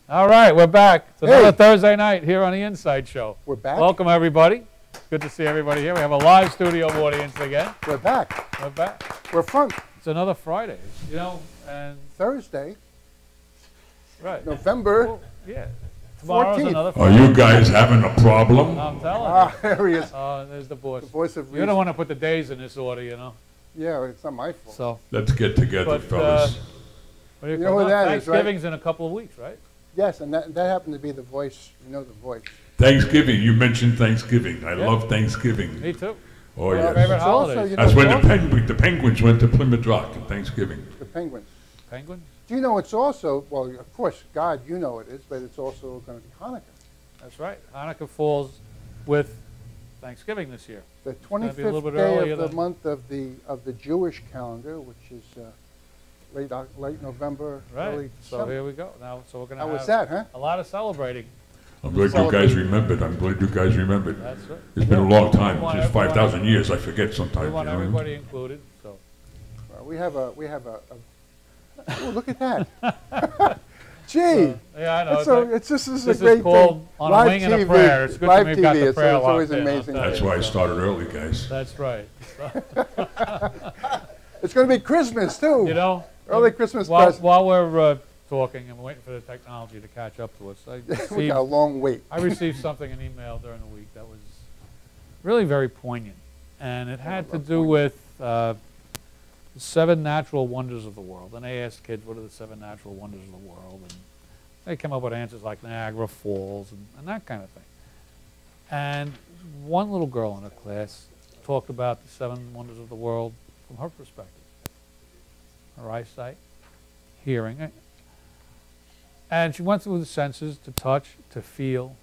All right, we're back. It's another Thursday night here on the Inside Show. We're back. Welcome, everybody. Good to see everybody here. We have a live studio audience again. We're back. We're back. We're fun. It's another Friday, you know, and Thursday. right. November. Well, yeah. Tomorrow's 14th. another Are Friday. you guys having a problem? I'm telling you. Ah, there he is. Oh, there's the voice. The voice of You reason. don't want to put the days in this order, you know. Yeah, it's not my fault. So, Let's get together, but fellas. You what do you know call what it? that is, right? Thanksgiving's in a couple of weeks, right? Yes, and that happened to be the voice. You know the voice. Thanksgiving, you mentioned Thanksgiving. I Yeah. love Thanksgiving. Me too. Oh, Our yes. favorite It's also, holidays. you know, That's when it's also the Penguins went to Plymouth Rock at Thanksgiving. the Penguins. Penguins? Do you know it's also, well, of course, God, you know it is, but it's also going to be Hanukkah. That's right. Hanukkah falls with Thanksgiving this year. The gonna be a little 25th bit day earlier of the than- month of the Jewish calendar, which is late November, early Right. So December. here we go. Now, so we're going How to was have that, huh? a lot of celebrating. I'm glad you guys remembered. I'm glad you guys remembered. That's right. It's been a long time. We want Just everyone- 5,000 years. I forget sometimes. We want you know? everybody included. So We have a oh, look at that. Gee. yeah, I know. This is a this great is called thing. On a Wing and a Prayer. It's good Live to me we've got TV, the it's prayer always locked in, I'll amazing. tell you. That's why I started early, guys. That's right. It's going to be Christmas, too. You know, Early Christmas while present. we're talking and waiting for the technology to catch up to us, We got a long wait. I received something, an email during the week that was really very poignant. And it had to do with the 7 natural wonders of the world. And they asked kids, what are the 7 natural wonders of the world? And they came up with answers like Niagara Falls and that kind of thing. And one little girl in her class talked about the 7 wonders of the world from her perspective. Her eyesight, hearing it. And she went through the senses to touch, to feel,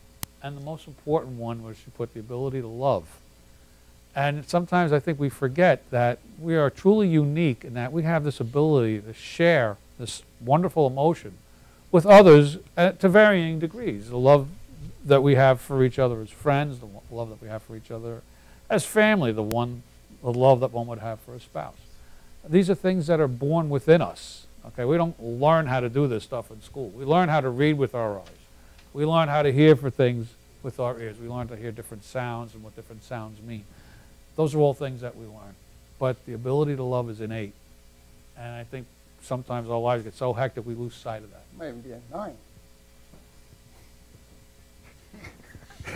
and the most important one was she put the ability to love. And sometimes I think we forget that we are truly unique in that we have this ability to share this wonderful emotion with others to varying degrees. The love that we have for each other as friends, the love that we have for each other as family, the love that one would have for a spouse. These are things that are born within us. Okay, we don't learn how to do this stuff in school. We learn how to read with our eyes. We learn how to hear for things with our ears. We learn to hear different sounds and what different sounds mean. Those are all things that we learn. But the ability to love is innate. And I think sometimes our lives get so hectic we lose sight of that. Might even be at 9.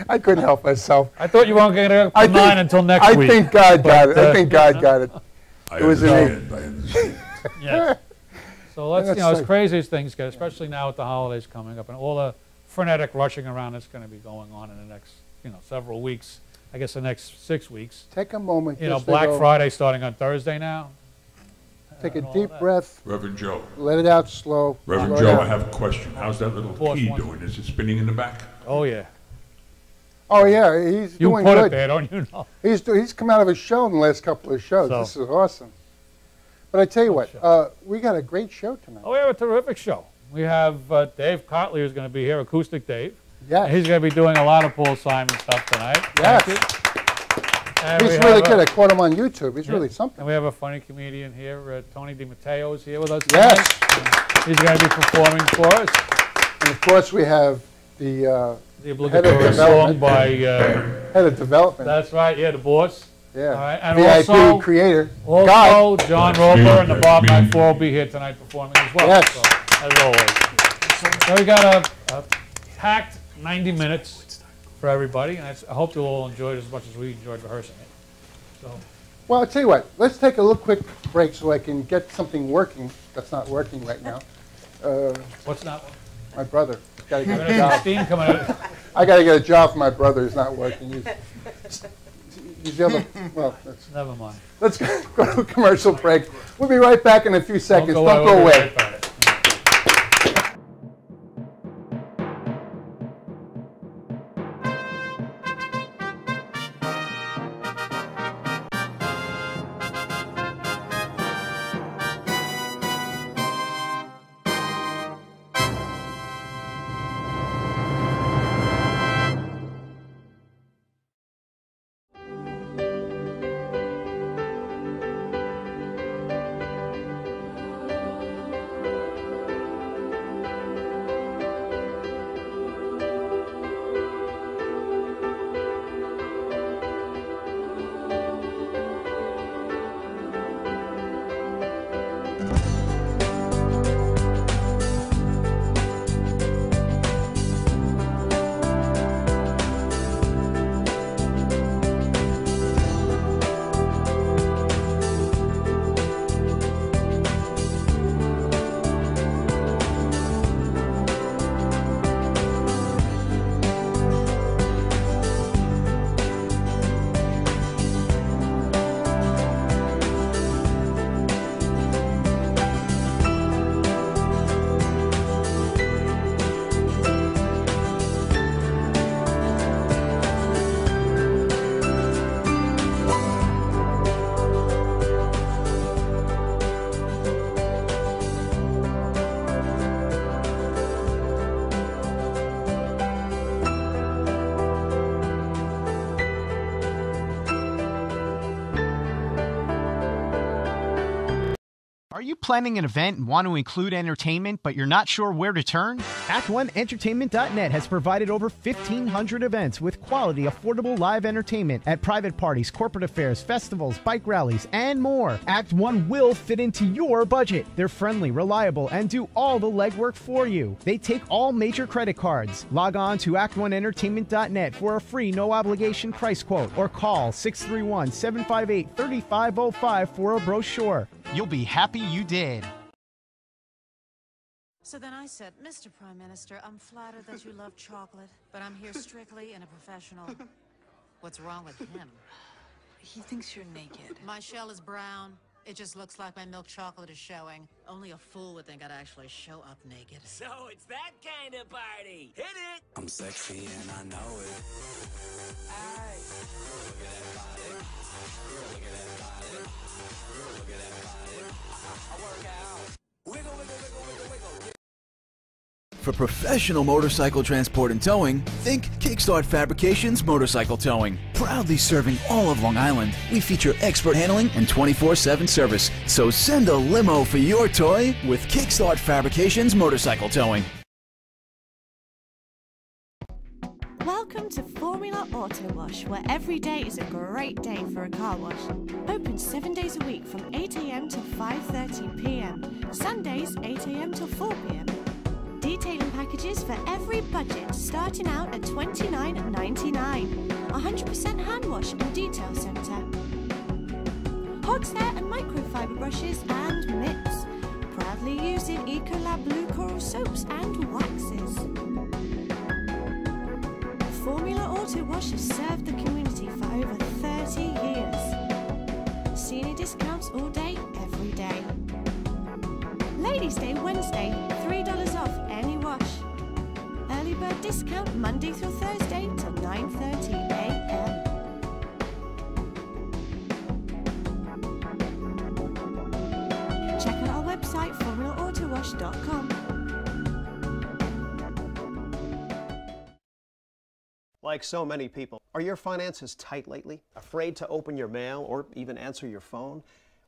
I couldn't help myself. I thought you weren't going to get 9 until next week. I think God got it. I think God got it. I It was understand. I understand. Yes. So let's, That's as like- crazy as things get, especially now with the holidays coming up and all the frenetic rushing around that's going to be going on in the next, several weeks. I guess the next 6 weeks. Take a moment. just to Black go, Friday starting on Thursday now. Take a and all deep that. breath. Reverend Joe. Let it out slow. Reverend slow Joe, down. I have a question. How's that little Boss key wants doing? Is it spinning in the back? Oh yeah. Oh yeah, he's You doing put good. it there, don't you know? He's come out of his shell in the last couple of shows. So- This is awesome. But I tell you what, show. we got a great show tonight. Oh, we have a terrific show. We have Dave Cotley who's going to be here, Acoustic Dave. Yes. He's going to be doing a lot of Paul Simon stuff tonight. Yes. Thank you. And He's we really have good. I caught him on YouTube. He's really something. And we have a funny comedian here, Tony DiMatteo is here with us tonight. Yes. He's going to be performing for us. And of course we have the The obligatory song by, head of development. that's right, yeah, the boss. Yeah. All right, and VIP also- creator. Also, God. John That's Roper me, and the that's Bob me. Knight 4 will be here tonight performing as well. Yes. So, as always. So we got a packed 90 minutes for everybody, and I hope you'll all enjoy it as much as we enjoyed rehearsing it. So, Well, I'll tell you what. Let's take a little quick break so I can get something working that's not working right now. what's not? My brother. Got to get a There's some job. steam coming out. I got to get a job for my brother who's not working. He's the other. Well, Never mind. let's go to a commercial break. We'll be right back in a few seconds. Don't we'll go be away. right back. you planning an event and want to include entertainment, but you're not sure where to turn? Act1Entertainment.net has provided over 1,500 events with quality, affordable live entertainment at private parties, corporate affairs, festivals, bike rallies, and more. Act One will fit into your budget. They're friendly, reliable, and do all the legwork for you. They take all major credit cards. Log on to Act1Entertainment.net for a free, no-obligation price quote, or call 631-758-3505 for a brochure. You'll be happy you did. So then I said, Mr. Prime Minister, I'm flattered that you love chocolate, but I'm here strictly in a professional. What's wrong with him? He thinks you're naked. My shell is brown. It just looks like my milk chocolate is showing. Only a fool would think I'd actually show up naked. So it's that kind of party. Hit it! I'm sexy and I know it. Aye. Look at that body. Look at that body. Look at that body. I work out. Wiggle, wiggle, wiggle, wiggle, wiggle. For professional motorcycle transport and towing, think Kickstart Fabrications Motorcycle Towing. Proudly serving all of Long Island, we feature expert handling and 24/7 service. So send a limo for your toy with Kickstart Fabrications Motorcycle Towing. Welcome to Formula Auto Wash, where every day is a great day for a car wash. Open 7 days a week from 8 a.m. to 5:30 p.m. Sundays 8 a.m. till 4 p.m. Detailing packages for every budget, starting out at $29.99. 100% hand wash and detail centre. Horsehair and microfiber brushes and mitts. Proudly using Ecolab Blue Coral soaps and waxes. Formula Auto Wash has served the community for over 30 years. Senior discounts all day, every day. Ladies' Day Wednesday, $3 off any wash. Early bird discount Monday through Thursday till 9:30 a.m. Check out our website, formulaautowash.com. Like so many people, are your finances tight lately? Afraid to open your mail or even answer your phone?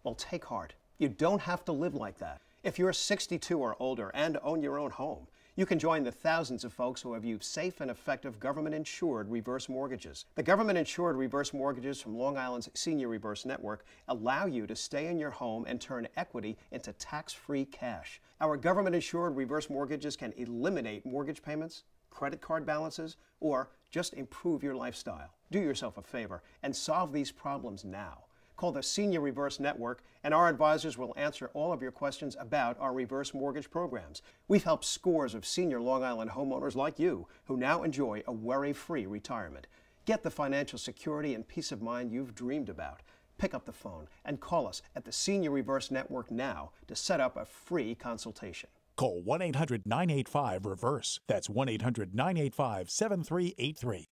Well, take heart. You don't have to live like that. If you're 62 or older and own your own home, you can join the thousands of folks who have used safe and effective government-insured reverse mortgages. The government-insured reverse mortgages from Long Island's Senior Reverse Network allow you to stay in your home and turn equity into tax-free cash. Our government-insured reverse mortgages can eliminate mortgage payments, credit card balances, or just improve your lifestyle. Do yourself a favor and solve these problems now. Call the Senior Reverse Network, and our advisors will answer all of your questions about our reverse mortgage programs. We've helped scores of senior Long Island homeowners like you who now enjoy a worry-free retirement. Get the financial security and peace of mind you've dreamed about. Pick up the phone and call us at the Senior Reverse Network now to set up a free consultation. Call 1-800-985-REVERSE. That's 1-800-985-7383.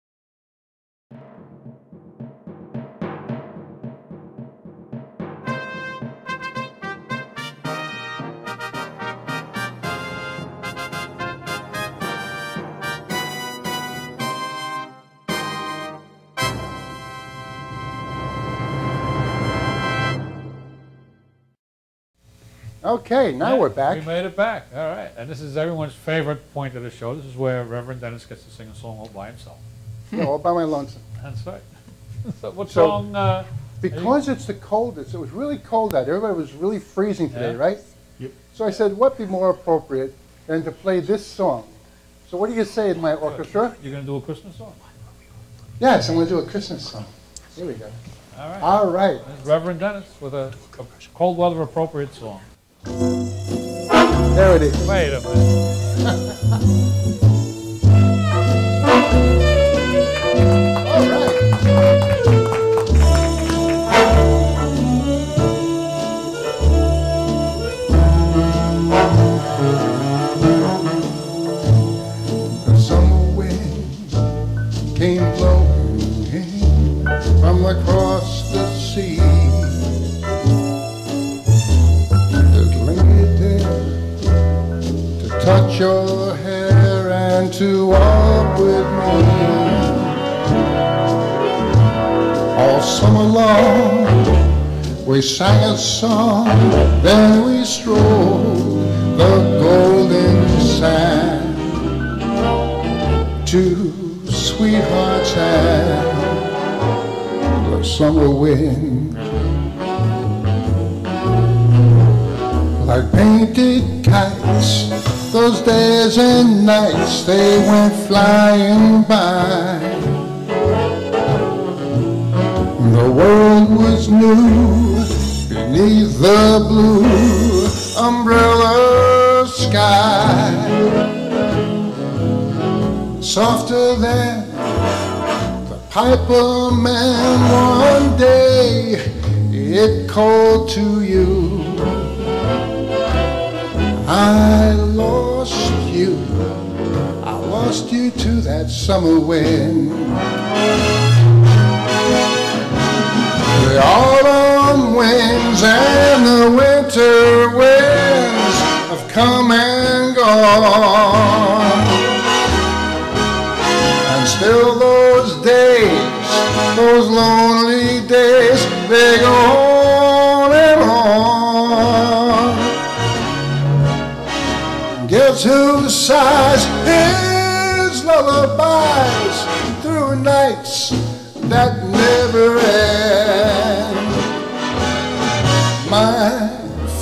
Okay, now we're back. We made it back. All right. And this is everyone's favorite point of the show. This is where Reverend Dennis gets to sing a song all by himself. Yeah, all by my lonesome. That's right. So what song? Because it's the coldest, it was really cold out. Everybody was really freezing today, right? Yep. So I said, what would be more appropriate than to play this song? So what do you say in my orchestra? You're going to do a Christmas song? Yes, I'm going to do a Christmas song. Here we go. All right. All right. There's Reverend Dennis with a cold weather appropriate song. There it is. Wait a minute. All right. The summer wind came blowing from across the sea. Touch your hair and to walk with me all summer long. We sang a song, then we strolled the golden sand to sweethearts and the summer wind. Like painted kites, those days and nights, they went flying by. The world was new beneath the blue umbrella sky. Softer than the piper man, one day it called to you. I lost you to that summer wind. The autumn winds and the winter winds have come and gone, and still those days, those lonely days, they go on and on. Guess who sighs his lullabies through nights that never end? My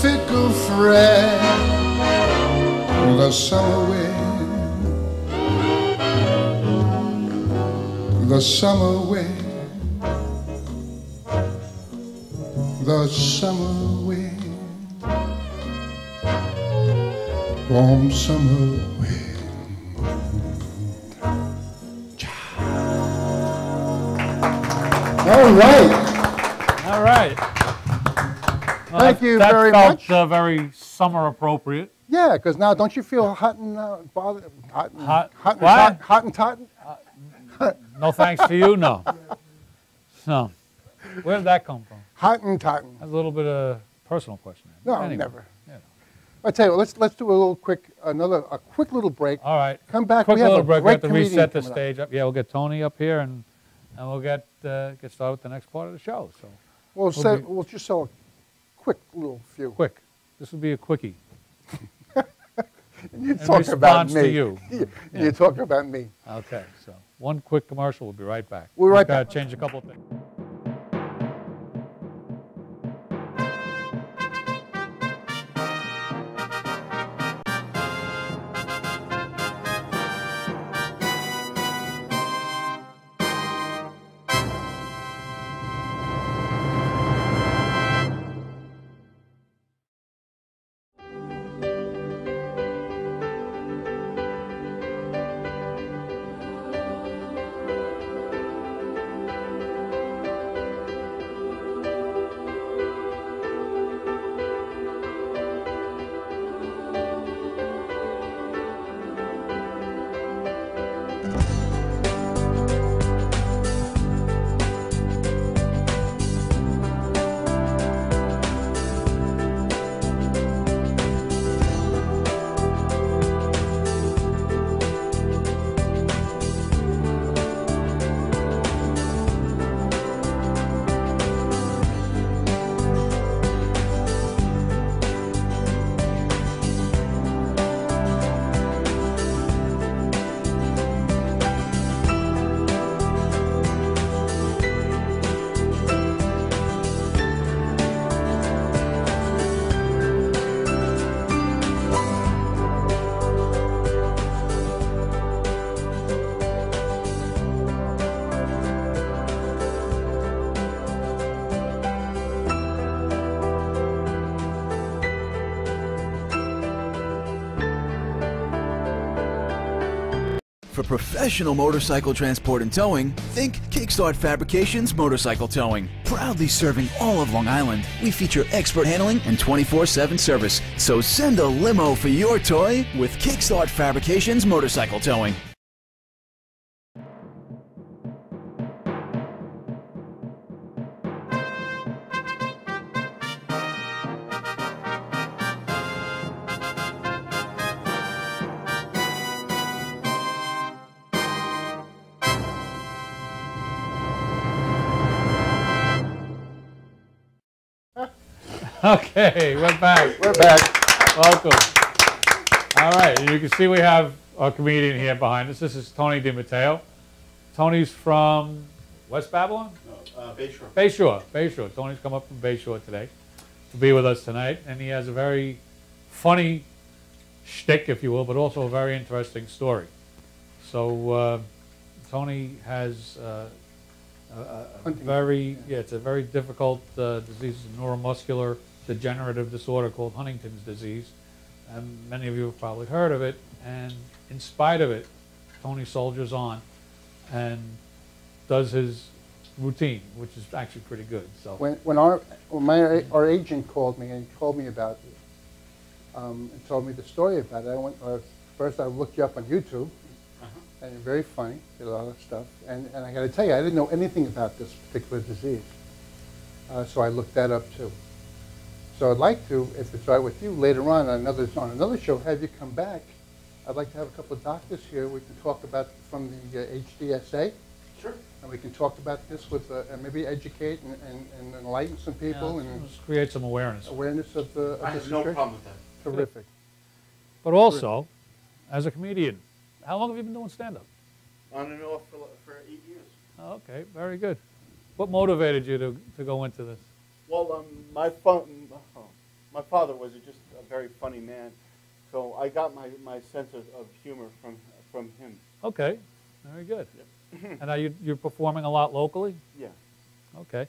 fickle friend, the summer wind, the summer wind, the summer wind, warm summer wind. All right. All right. Well, Thank you that very felt, much. Very summer appropriate. Yeah, because now don't you feel hot and bothered? Hot and Hot- hot and what? tot- hot and tot? No thanks to you, no. No. Where did that come from? Hot and totting. That's a little bit of a personal question. No, Anyway, never. you know. I tell you, let's do a little quick, a quick little break. All right. Come back. Quick we have little a break. We great have to comedian reset the coming up. stage up. Yeah, we'll get Tony up here and we'll get started with the next part of the show. So We'll just sell a quick little few. quick. This will be a quickie. You In talk about response me. to you. You talk about me. Okay, so one quick commercial. We'll be right back. We'll be right Gotta back. change a couple of things. For professional motorcycle transport and towing, think Kickstart Fabrications Motorcycle Towing. Proudly serving all of Long Island, we feature expert handling and 24/7 service. So send a limo for your toy with Kickstart Fabrications Motorcycle Towing. Okay, we're back. We're back. Welcome. All right, you can see we have our comedian here behind us. This is Tony DiMatteo. Tony's from West Babylon? No, Bayshore. Bayshore. Bayshore. Tony's come up from Bayshore today to be with us tonight, and he has a very funny shtick, if you will, but also a very interesting story. So Tony has it's a very difficult disease, a neuromuscular degenerative disorder called Huntington's disease. And many of you have probably heard of it. And in spite of it, Tony soldiers on and does his routine, which is actually pretty good. So when our agent called me and told me about it, and told me the story about it, first I looked you up on YouTube. And you're very funny, did a lot of stuff. And I got to tell you, I didn't know anything about this particular disease. So I looked that up too. So I'd like to, if it's all right with you, later on another show, have you come back. I'd like to have a couple of doctors here. We can talk about from the HDSA. Sure. And we can talk about this with, and maybe educate and enlighten some people. Yeah, and just create some awareness. Awareness of the I have no problem with that. Terrific. But also, as a comedian, how long have you been doing stand-up? On and off for 8 years. Oh, okay, very good. What motivated you to go into this? Well, my father was just a very funny man, so I got my sense of humor from him. Okay, very good. Yep. And are you're performing a lot locally? Yeah. Okay.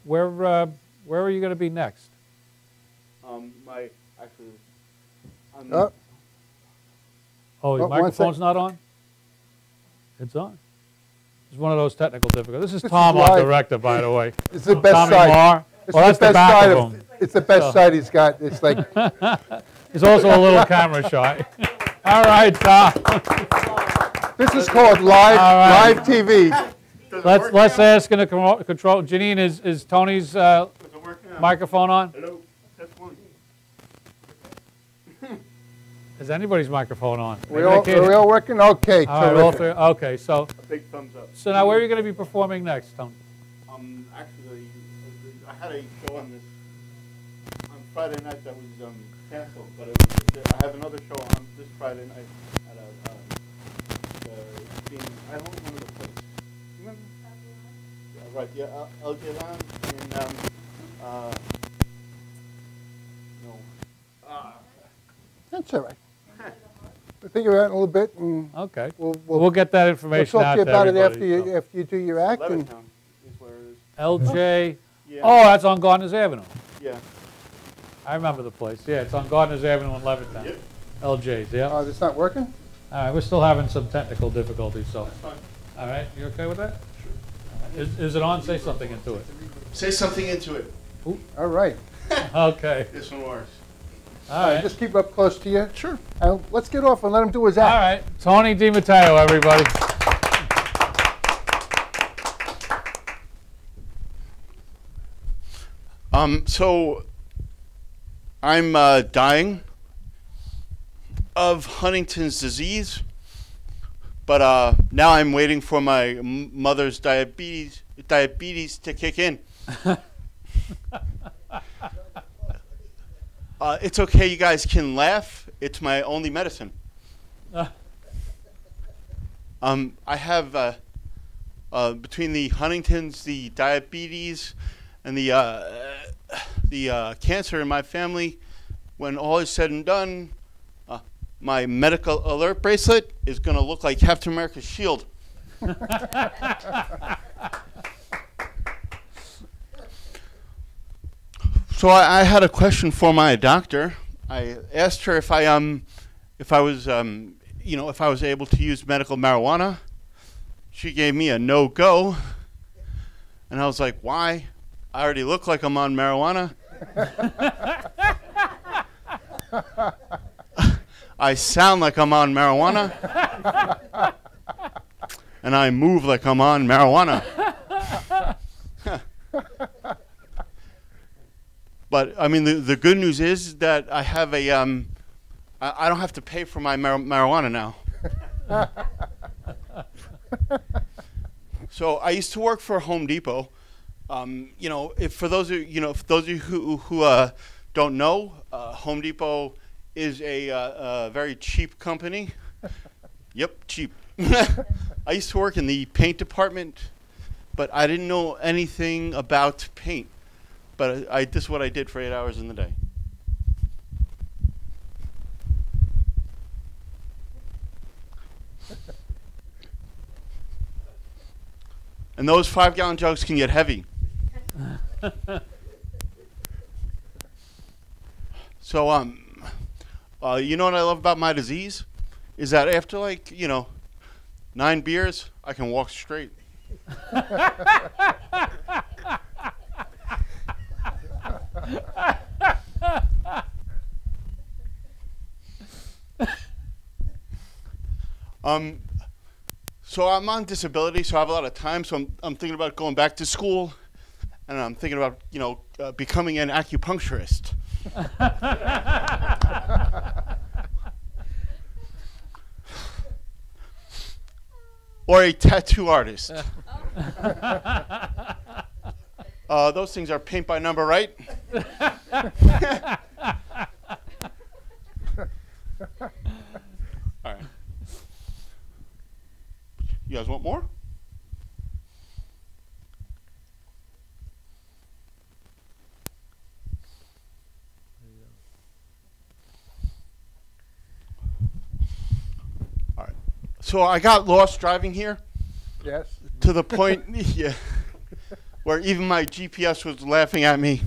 Where are you going to be next? Oh, your microphone's not on? It's on. It's one of those technical difficulties. This is Tom, our director, by the way. It's the best Tommy side. Marr. Well, that's the back of him. It's the best side he's got. It's like... He's also a little camera shy. All right, Tom. This is called live TV. Let's ask in the control. Janine, is Tony's microphone on? Hello. That's one. Is anybody's microphone on? Are we all working? Okay. All right, all three. Okay, so. A big thumbs up. So now, where are you going to be performing next, Tony? Actually, I had a show on Friday night that was canceled, but I have another show on this Friday night at I don't remember the place. Remember? Yeah, right. Yeah, LJ Lounge and That's all right. We'll think about it a little bit, and okay, we'll get that information out to everybody. We'll talk to you about it after you do your act. And LJ. Yeah. Oh, that's on Gardeners Avenue. Yeah. I remember the place. Yeah, it's on Gardeners Avenue in Levittown. Yep. LJ's. Yeah. Oh, it's not working? All right, we're still having some technical difficulties, so. That's fine. All right, you okay with that? Sure. Is it on? Say something into it. Say something into it. Ooh, all right. Okay. This one works. All right. Just keep it up close to you. Sure. Let's get off and let him do his act. All right. Tony DiMatteo, everybody. So I'm dying of Huntington's disease, but now I'm waiting for my mother's diabetes to kick in. It's okay, you guys can laugh. It's my only medicine. I have between the Huntington's, the diabetes, and the cancer in my family. When all is said and done, my medical alert bracelet is going to look like Captain America's shield. So I had a question for my doctor. I asked her if I was able to use medical marijuana. She gave me a no-go, and I was like, "Why? I already look like I'm on marijuana." I sound like I'm on marijuana, and I move like I'm on marijuana. But I mean, the good news is that I have a I don't have to pay for my marijuana now. So I used to work for Home Depot. For those of you who don't know, Home Depot is a very cheap company. Yep, cheap. I used to work in the paint department, but I didn't know anything about paint. But this is what I did for 8 hours in the day. And those 5-gallon jugs can get heavy. So, you know what I love about my disease? Is that after, like, 9 beers, I can walk straight. So I'm on disability, so I have a lot of time. So I'm thinking about going back to school, and I'm thinking about becoming an acupuncturist. Or a tattoo artist. Those things are paint by number, right? All right. You guys want more? All right. So I got lost driving here. Yes. To the point, yeah, where even my GPS was laughing at me.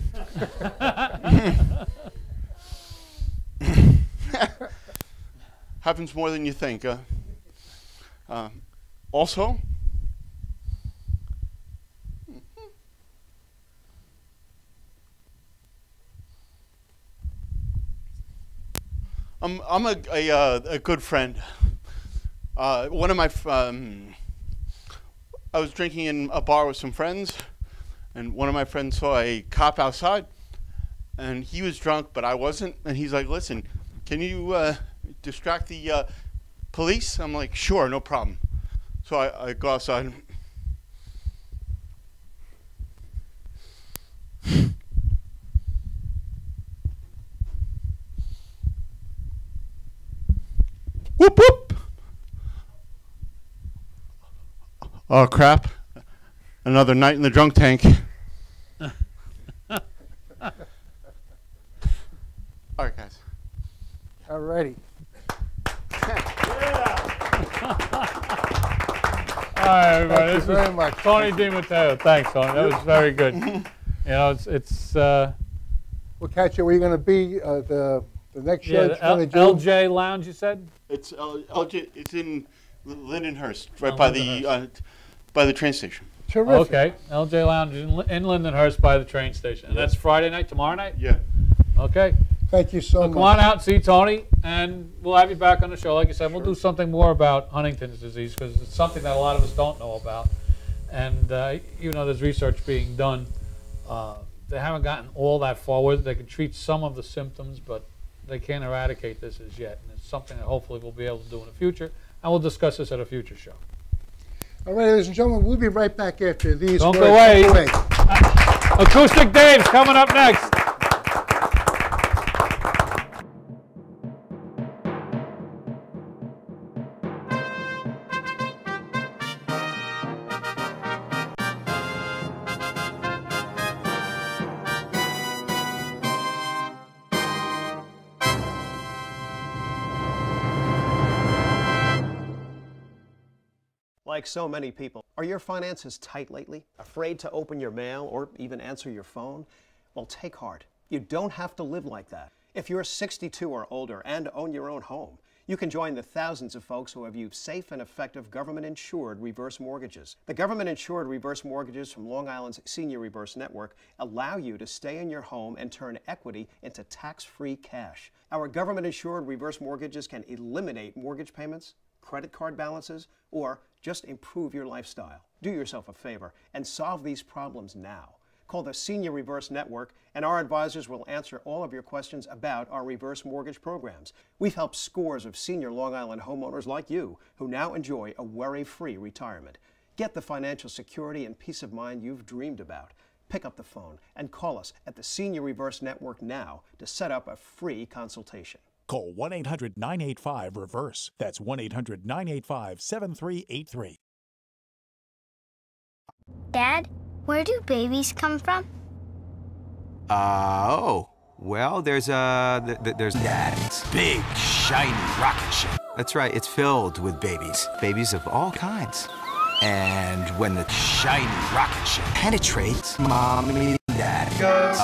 Happens more than you think. Also, I'm a good friend. One of my I was drinking in a bar with some friends, and one of my friends saw a cop outside, and he was drunk, but I wasn't. And he's like, "Listen, can you distract the police?" I'm like, "Sure, no problem." So I go outside. Whoop whoop! Oh crap! Another night in the drunk tank. All right, guys. All righty. All right, everybody. Thank you very much. Tony DiMatteo. Thanks, Tony. That was very good. It's. We'll catch you. Where you going to be? The next show. Yeah, LJ Lounge. You said. It's LJ. It's in Lindenhurst, right by the train station. Terrific. Okay, LJ Lounge in Lindenhurst by the train station. And that's Friday night, tomorrow night? Yeah. Okay. Thank you so much. Come on out and see Tony, and we'll have you back on the show. Like I said, we'll do something more about Huntington's disease because it's something that a lot of us don't know about. And even though there's research being done, they haven't gotten all that far with it. They can treat some of the symptoms, but they can't eradicate this as yet. And it's something that hopefully we'll be able to do in the future. And we'll discuss this at a future show. All right, ladies and gentlemen, we'll be right back after these. Don't go away. Acoustic Dave's coming up next. Like so many people, are your finances tight lately? Afraid to open your mail or even answer your phone? Well, take heart. You don't have to live like that. If you're 62 or older and own your own home, you can join the thousands of folks who have used safe and effective government-insured reverse mortgages. The government-insured reverse mortgages from Long Island's Senior Reverse Network allow you to stay in your home and turn equity into tax-free cash. Our government-insured reverse mortgages can eliminate mortgage payments, credit card balances, or just improve your lifestyle. Do yourself a favor and solve these problems now. Call the Senior Reverse Network and our advisors will answer all of your questions about our reverse mortgage programs. We've helped scores of senior Long Island homeowners like you who now enjoy a worry-free retirement. Get the financial security and peace of mind you've dreamed about. Pick up the phone and call us at the Senior Reverse Network now to set up a free consultation. Call 1-800-985-REVERSE. That's 1-800-985-7383. Dad, where do babies come from? Well, there's Dad's big, shiny rocket ship. That's right, it's filled with babies. Babies of all kinds. And when the shiny rocket ship penetrates, Mommy and Dad goes,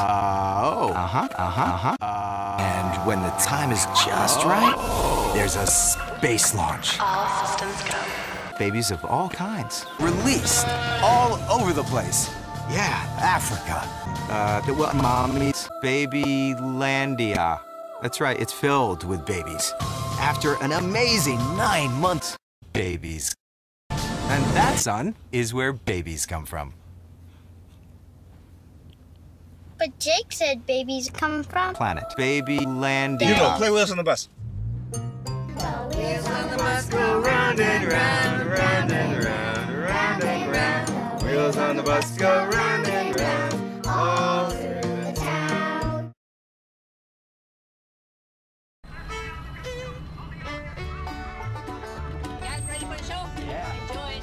and when the time is just right, there's a space launch. All systems go. Babies of all kinds. Released all over the place. Yeah, Africa. Mommy's Babylandia. That's right, it's filled with babies. After an amazing 9 months, babies. And that, son, is where babies come from. But Jake said babies come from Planet Babylandia. You know, play with us on the bus. Wheels on the bus go round and round, round and round, round and round. Wheels on the bus go round and round, all through the town. You guys ready for the show? Yeah. Enjoy it.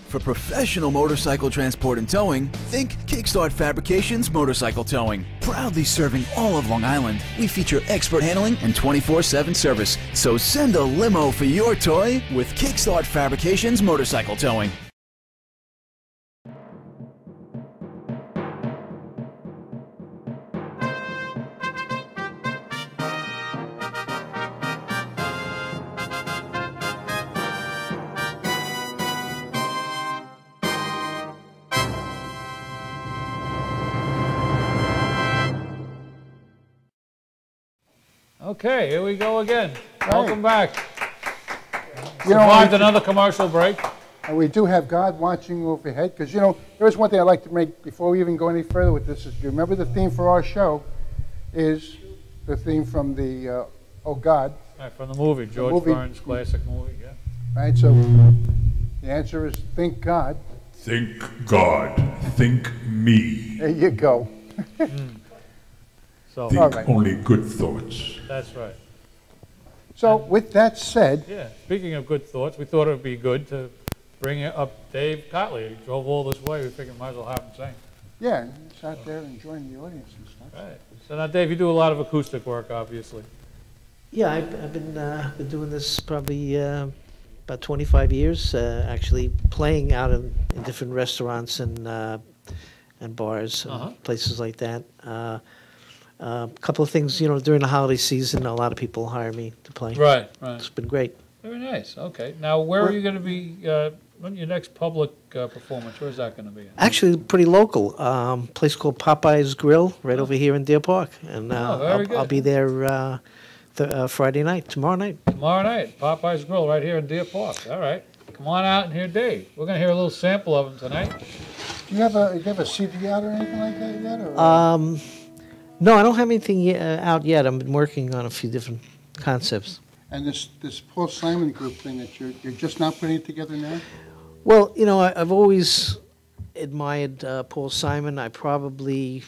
For professional motorcycle transport and towing, think Kickstart Fabrications Motorcycle Towing. Proudly serving all of Long Island, we feature expert handling and 24/7 service. So send a limo for your toy with Kickstart Fabrications Motorcycle Towing. Okay, here we go again. Welcome back. You know, Survived another commercial break. And we do have God watching overhead, because, you know, there's one thing I'd like to make before we even go any further with this. Is you remember the theme for our show is the theme from the Oh God. Right, from the movie, George Burns' classic movie, yeah. Right, so the answer is think God. Think God. Think me. There you go. So, Think only good thoughts. That's right. So with that said. Yeah, speaking of good thoughts, we thought it would be good to bring up Dave Cotley. He drove all this way. We figured might as well have him sing. Yeah, he's out there enjoying the audience and stuff. Right. So now, Dave, you do a lot of acoustic work, obviously. Yeah, I've been doing this probably about 25 years, actually playing out in different restaurants and bars, and places like that. A couple of things, you know, during the holiday season, a lot of people hire me to play. Right, right. It's been great. Very nice. Okay. Now, where are you going to be, when your next public performance, where is that going to be? Actually, pretty local. Place called Popeye's Grill, right over here in Deer Park. And very good. I'll be there Friday night, tomorrow night. Tomorrow night, Popeye's Grill right here in Deer Park. All right. Come on out and hear Dave. We're going to hear a little sample of him tonight. Do you have a CD out or anything like that yet? Or? No, I don't have anything out yet. I've been working on a few different concepts. And this Paul Simon group thing that you're just not putting it together now? Well, you know, I've always admired Paul Simon. I probably,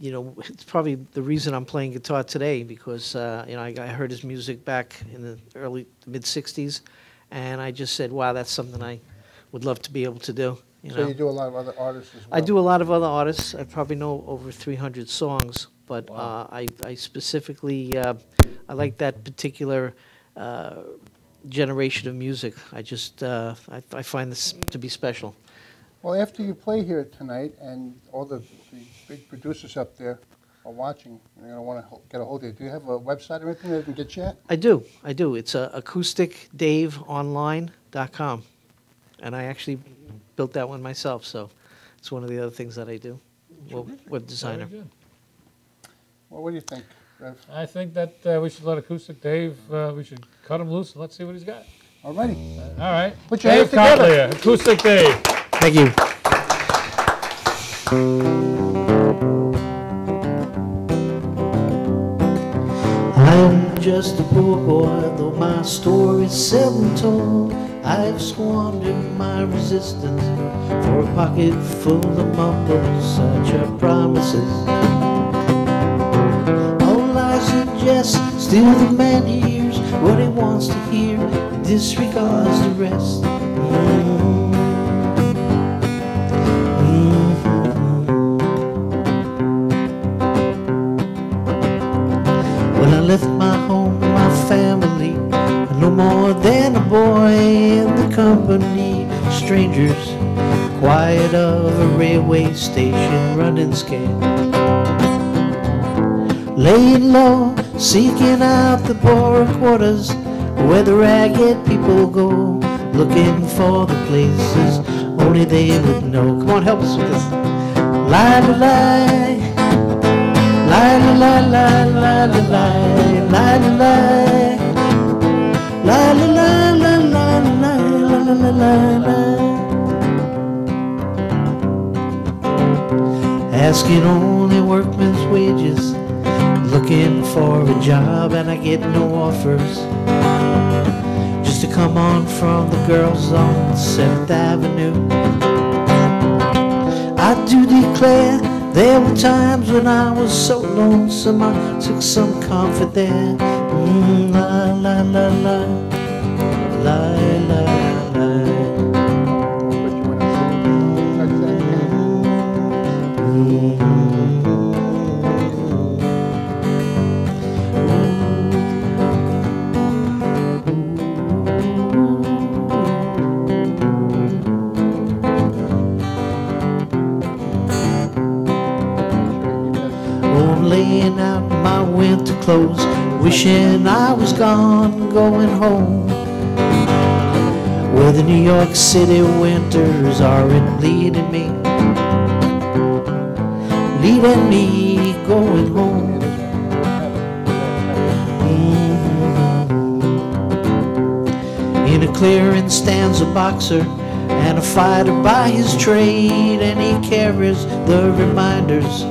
it's probably the reason I'm playing guitar today because, I heard his music back in the mid-'60s, and I just said, wow, that's something I would love to be able to do. So you do a lot of other artists as well? I do a lot of other artists. I probably know over 300 songs, but I specifically, I like that particular generation of music. I just, I find this to be special. Well, after you play here tonight and all the big producers up there are watching, and they're going to want to get a hold of you, do you have a website or anything they can get you at? I do. It's acousticdaveonline.com. And I actually built that one myself, so it's one of the other things that I do. Web designer. Very good. Well, what do you think, Rev? I think that we should let Acoustic Dave, we should cut him loose and let's see what he's got. All righty. All right. Put your hands together. Cotlier, Acoustic Dave. Thank you. I'm just a poor boy, though my story's seldom told. I've squandered my resistance for a pocket full of mumbles, such are promises. All lies and jest, still the man hears what he wants to hear and disregards the rest. When I left my home, my family, no more than a boy in the company of strangers, quiet of a railway station, running scared, laying low, seeking out the poorer quarters where the ragged people go, looking for the places only they would know. Come on, help us with this. Lie, lie, lie. Lie, lie, lie, lie, lie, lie, lie, lie, lie. La la la la la la la la la la. Asking only workmen's wages, looking for a job and I get no offers. Just to come on from the girls on 7th Avenue. I do declare there were times when I was so lonesome I took some comfort there. La la la la, la la la. Laying out my winter clothes, wishing I was gone, going home, where the New York City winters aren't leading me going home. In a clearing stands a boxer and a fighter by his trade, and he carries the reminders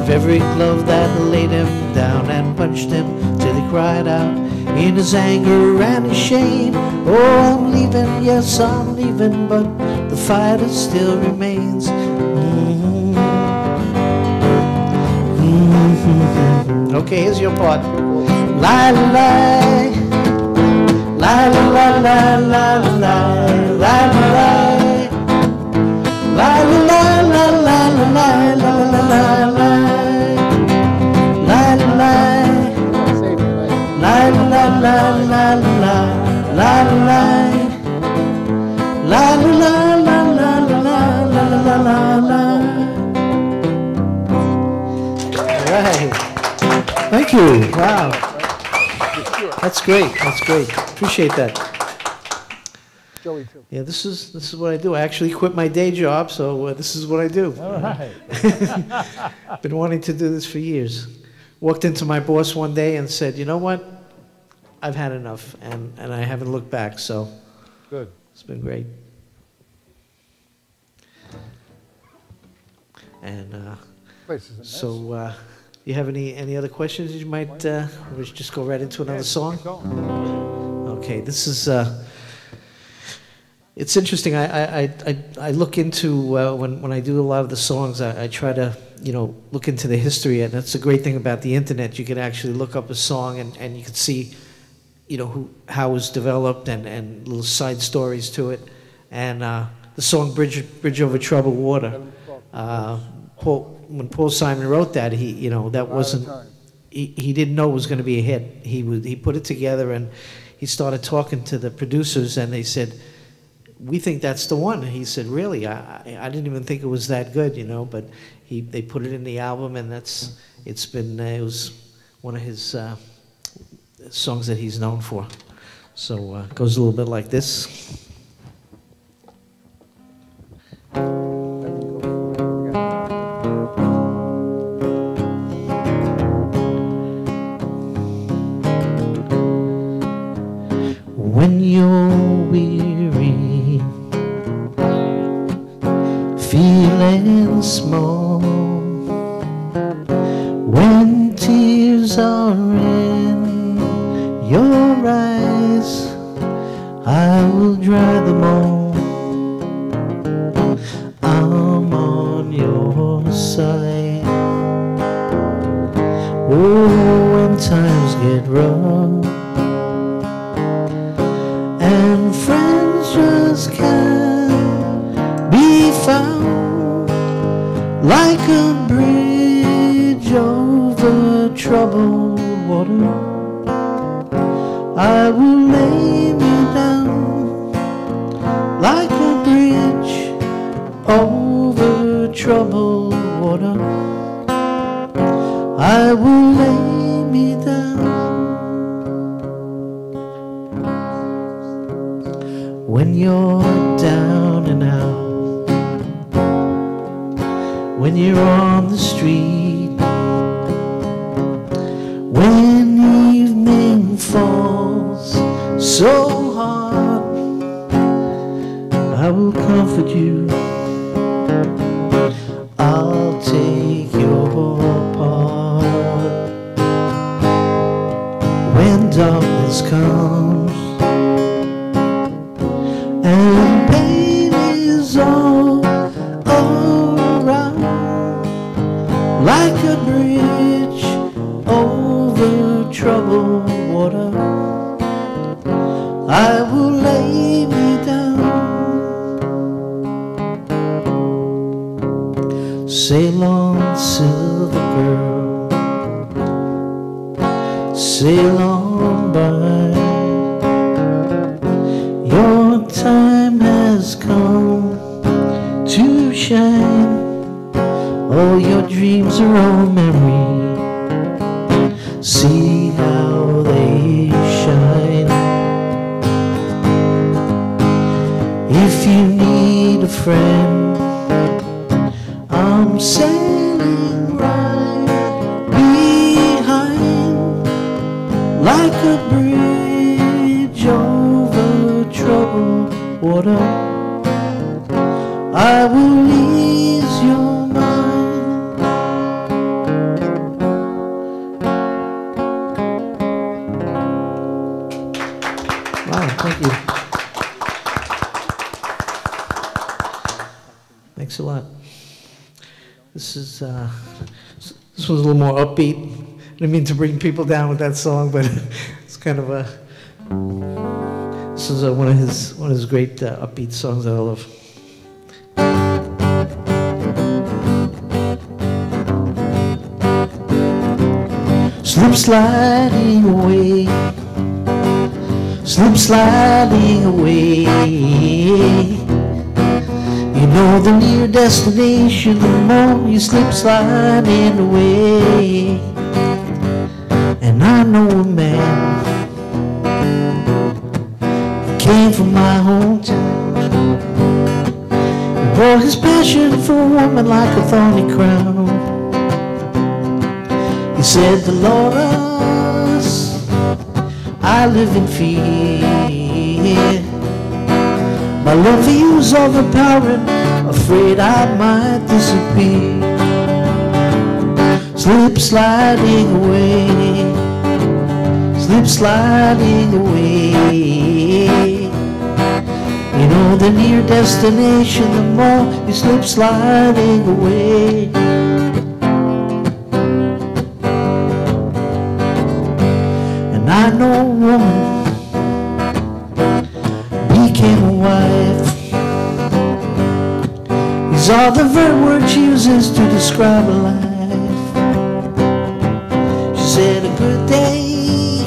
of every glove that laid him down and punched him till he cried out in his anger and his shame. Oh, I'm leaving, yes, I'm leaving, but the fighter still remains. Okay, here's your part. Lie, lie, lie, lie, lie, lie, lie, lie, lie, lie, lie, lie, lie, lie, lie. La la la la la la la la la la la la. All right. Thank you. Wow. That's great. That's great. Appreciate that. Joey too. Yeah, this is what I do. I actually quit my day job, so this is what I do. All right. Been wanting to do this for years. Walked into my boss one day and said, you know what? I've had enough, and I haven't looked back, so good. It's been great. And so, you have any other questions you might, we should just go right into another song? Okay, this is It's interesting. I look into when I do a lot of the songs. I try to look into the history, and that's the great thing about the internet. You can actually look up a song and you can see how it was developed and little side stories to it. And the song "Bridge Over Troubled Water." When Paul Simon wrote that, that wasn't. He didn't know it was going to be a hit. He put it together and he started talking to the producers, and they said, "We think that's the one." And he said, "Really? I didn't even think it was that good, But they put it in the album, and it was one of his songs that he's known for. So it goes a little bit like this. When you're weary, feeling small, when tears are in your eyes, I will dry them all. I'm on your side. Oh, when times get rough and friends just can't be found, like a bridge over troubled water, I will lay me down. Like a bridge over troubled water, I will lay me down. When you're down and out, when you're on the street, when evening falls so hard, I will comfort you. I'll take your part. When darkness comes and pain is all around, like a bridge over troubled water, I will lay me down. Sail on, silver girl, sail on by. Your time has come to shine. All your dreams are all memory. See how they shine. If you need a friend, I'm sailing right behind, like a bridge over troubled water, I will ease your mind. Wow, thank you. Thanks a lot. This one's a little more upbeat. I didn't mean to bring people down with that song, but it's kind of a. This is one of his great upbeat songs that I love. Slip sliding away, slip sliding away. You know the near destination, the more you slip sliding away. And I know a man who came from my hometown. He brought his passion for a woman like a thorny crown. He said, Dolores, I live in fear. My love for you is overpowering, afraid I might disappear. Slip sliding away, slip sliding away. You know the near destination, the more you slip sliding away. And I know a woman became a wife. These are the verb word she uses to describe a life. She said a good day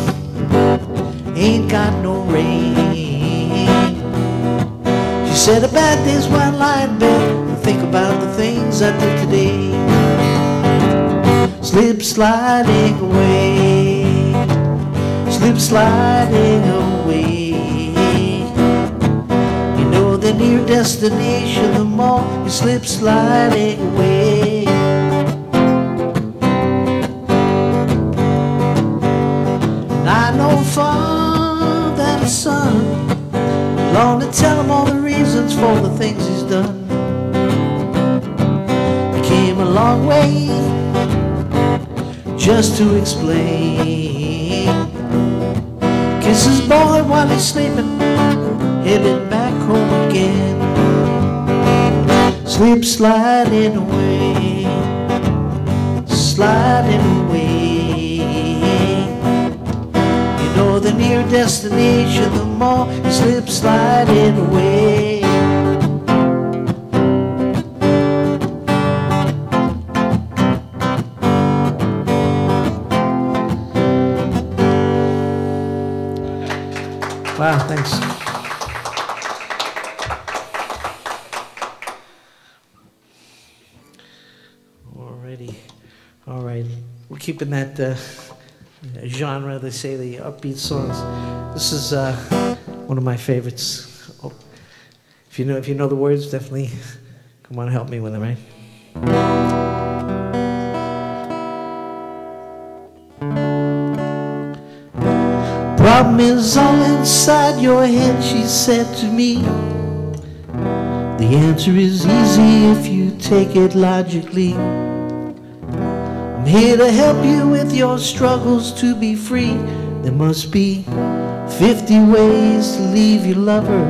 ain't got no rain. She said a bad day's when I lie in bed and think about the things I did today. Slip sliding away, slip sliding away. You know the near destination, the more you slip sliding away. And I know Father, son, long to tell him all the reasons for the things he's done. He came a long way just to explain. Kisses boy while he's sleeping, headed back home again. Slip sliding away, sliding away. You know the near destination, the more you slip sliding away. Wow, thanks. Alrighty, all right. We're keeping that genre. They say the upbeat songs. This is one of my favorites. Oh, if you know the words, definitely come on, help me with them, right? Problem is all inside your head, she said to me. The answer is easy if you take it logically. I'm here to help you with your struggles to be free. There must be 50 ways to leave your lover.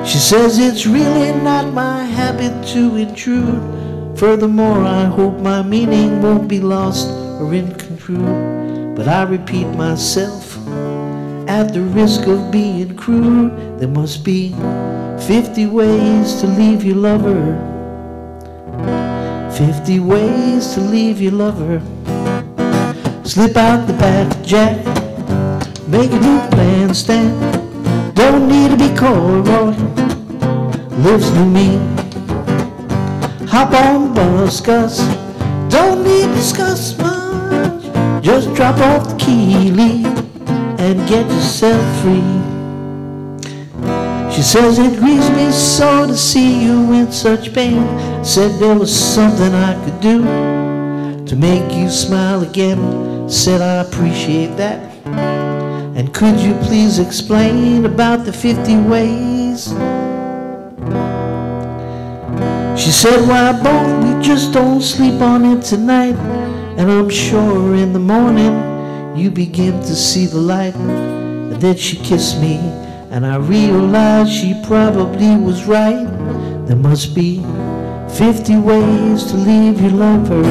She says it's really not my habit to intrude. Furthermore, I hope my meaning won't be lost or misconstrued. But I repeat myself, at the risk of being crude, there must be 50 ways to leave your lover. 50 ways to leave your lover. Slip out the back, Jack, make a new plan, stand. Don't need to be cold, Roy, listen to me. Hop on the bus, Gus, don't need to discuss much. Just drop off the key, leave, and get yourself free. She says it grieves me so to see you in such pain. Said there was something I could do to make you smile again. Said I appreciate that. And could you please explain about the 50 ways? She said, why both we just don't sleep on it tonight. And I'm sure in the morning you begin to see the light. And then she kissed me and I realized she probably was right. There must be 50 ways to leave your lover.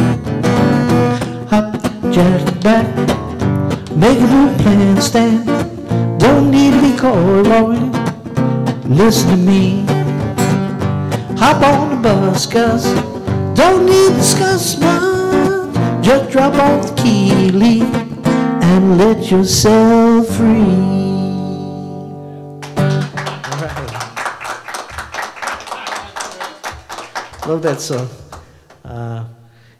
Hop, jack, back, make a new plan, stand. Don't need to be cold, Roy, listen to me. Hop on the bus, Gus, don't need to discuss much. Just drop off the key, leave, and let yourself free. Love that song.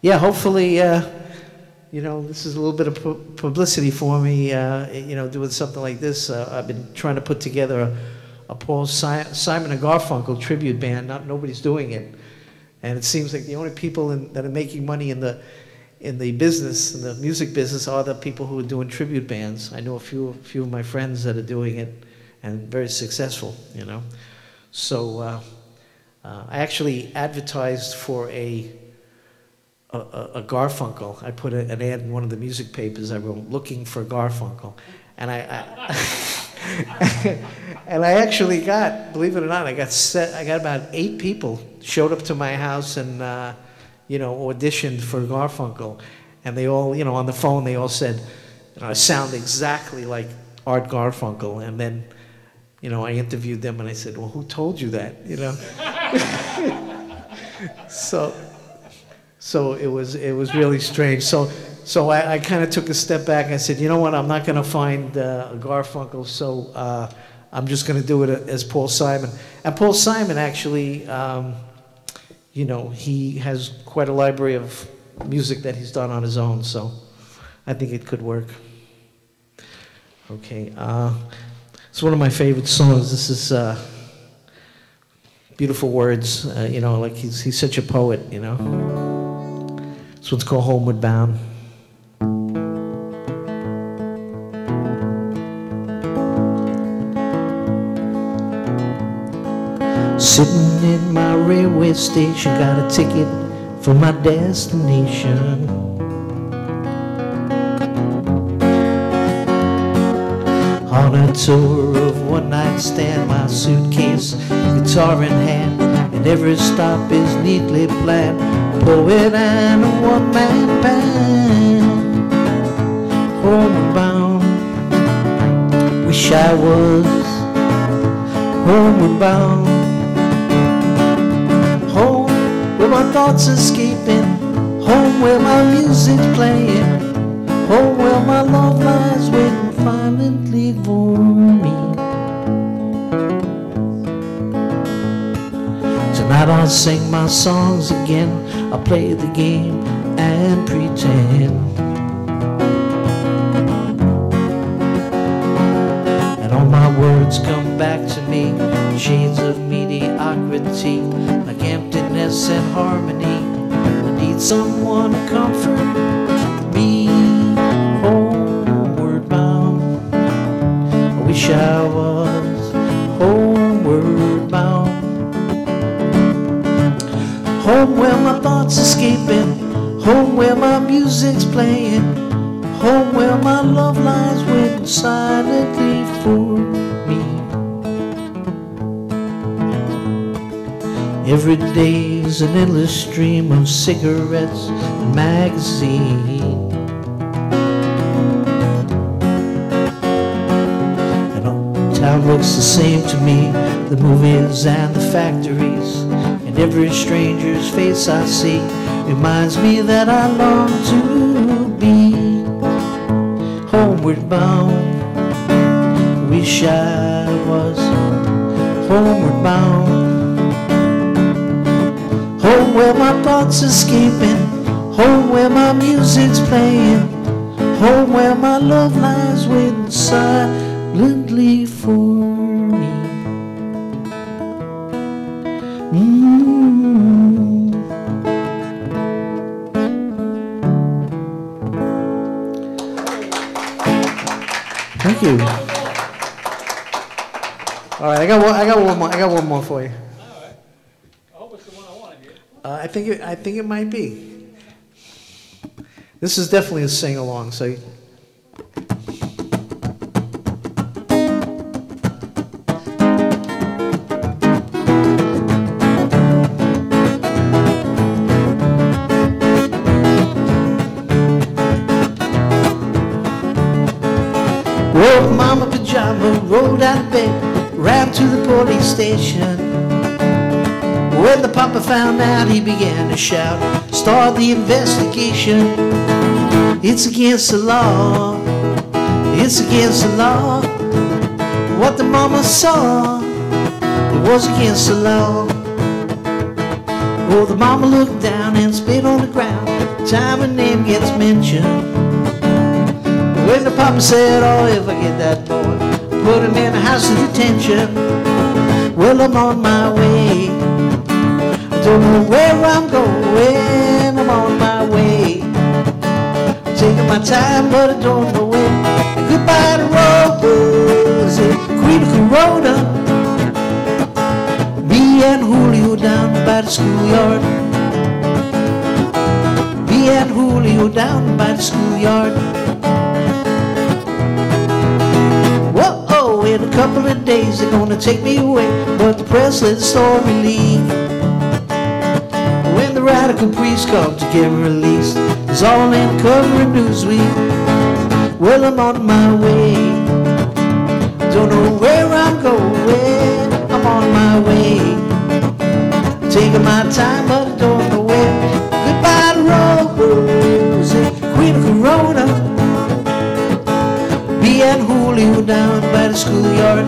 Yeah, hopefully, you know, this is a little bit of publicity for me, you know, doing something like this. I've been trying to put together a Paul Simon and Garfunkel tribute band. Nobody's doing it. And it seems like the only people that are making money in the business, in the music business, are the people who are doing tribute bands. I know a few of my friends that are doing it and very successful, you know. So I actually advertised for a Garfunkel. I put an ad in one of the music papers. I wrote, looking for Garfunkel. And I And I actually got, believe it or not, I got about 8 people showed up to my house and, auditioned for Garfunkel. And they all, on the phone, they all said, I sound exactly like Art Garfunkel. And then, I interviewed them and I said, well, who told you that, So it was really strange. So I kind of took a step back. I said, you know what? I'm not going to find a Garfunkel, so I'm just going to do it as Paul Simon. And Paul Simon actually, he has quite a library of music that he's done on his own. So I think it could work. Okay, it's one of my favorite songs. This is beautiful words. Like he's such a poet. This one's called Homeward Bound. Sitting in my railway station, got a ticket for my destination. On a tour of one night stand, my suitcase, guitar in hand, and every stop is neatly planned. Poet and a one-man band. Homeward bound, wish I was homeward bound. Home where my thoughts escaping, home where my music's playing, home where my love lies waiting silently for me. Tonight I'll sing my songs again, I'll play the game and pretend. And all my words come back to me, shades of mediocrity, like emptiness and harmony. I need someone to comfort me. Homeward bound, I wish I was homeward bound. Home where my thoughts escaping, home where my music's playing, home where my love lies waiting silently for me. Every day's an endless stream of cigarettes and magazines. And all town looks the same to me, the movies and the factories. And every stranger's face I see reminds me that I long to be homeward bound. Wish I was homeward bound. Home where my thoughts escaping, home where my music's playing, home where my love lies waiting silently for me. Thank you. All right, I got one more for you. I think it might be. This is definitely a sing-along. So. Woke Mama Pajama, rolled out of bed, ran to the police station. When the papa found out, he began to shout, start the investigation. It's against the law, it's against the law. What the mama saw, it was against the law. Oh, the mama looked down and spit on the ground, time her name gets mentioned. When the papa said, oh, if I get that boy, put him in a house of detention. Well, I'm on my way, don't know where I'm going, I'm on my way. Taking my time, but I don't know when. Goodbye to Rose, Queen of Corona. Me and Julio down by the schoolyard. Me and Julio down by the schoolyard. Whoa, in a couple of days they're gonna take me away, but the press let the story leak. When the radical priest come to get me released, it's all in the cover of Newsweek. Well, I'm on my way, don't know where I'm going, I'm on my way, taking my time but I don't know where. Goodbye to Rosie, Queen of Corona, me and Julio down by the schoolyard,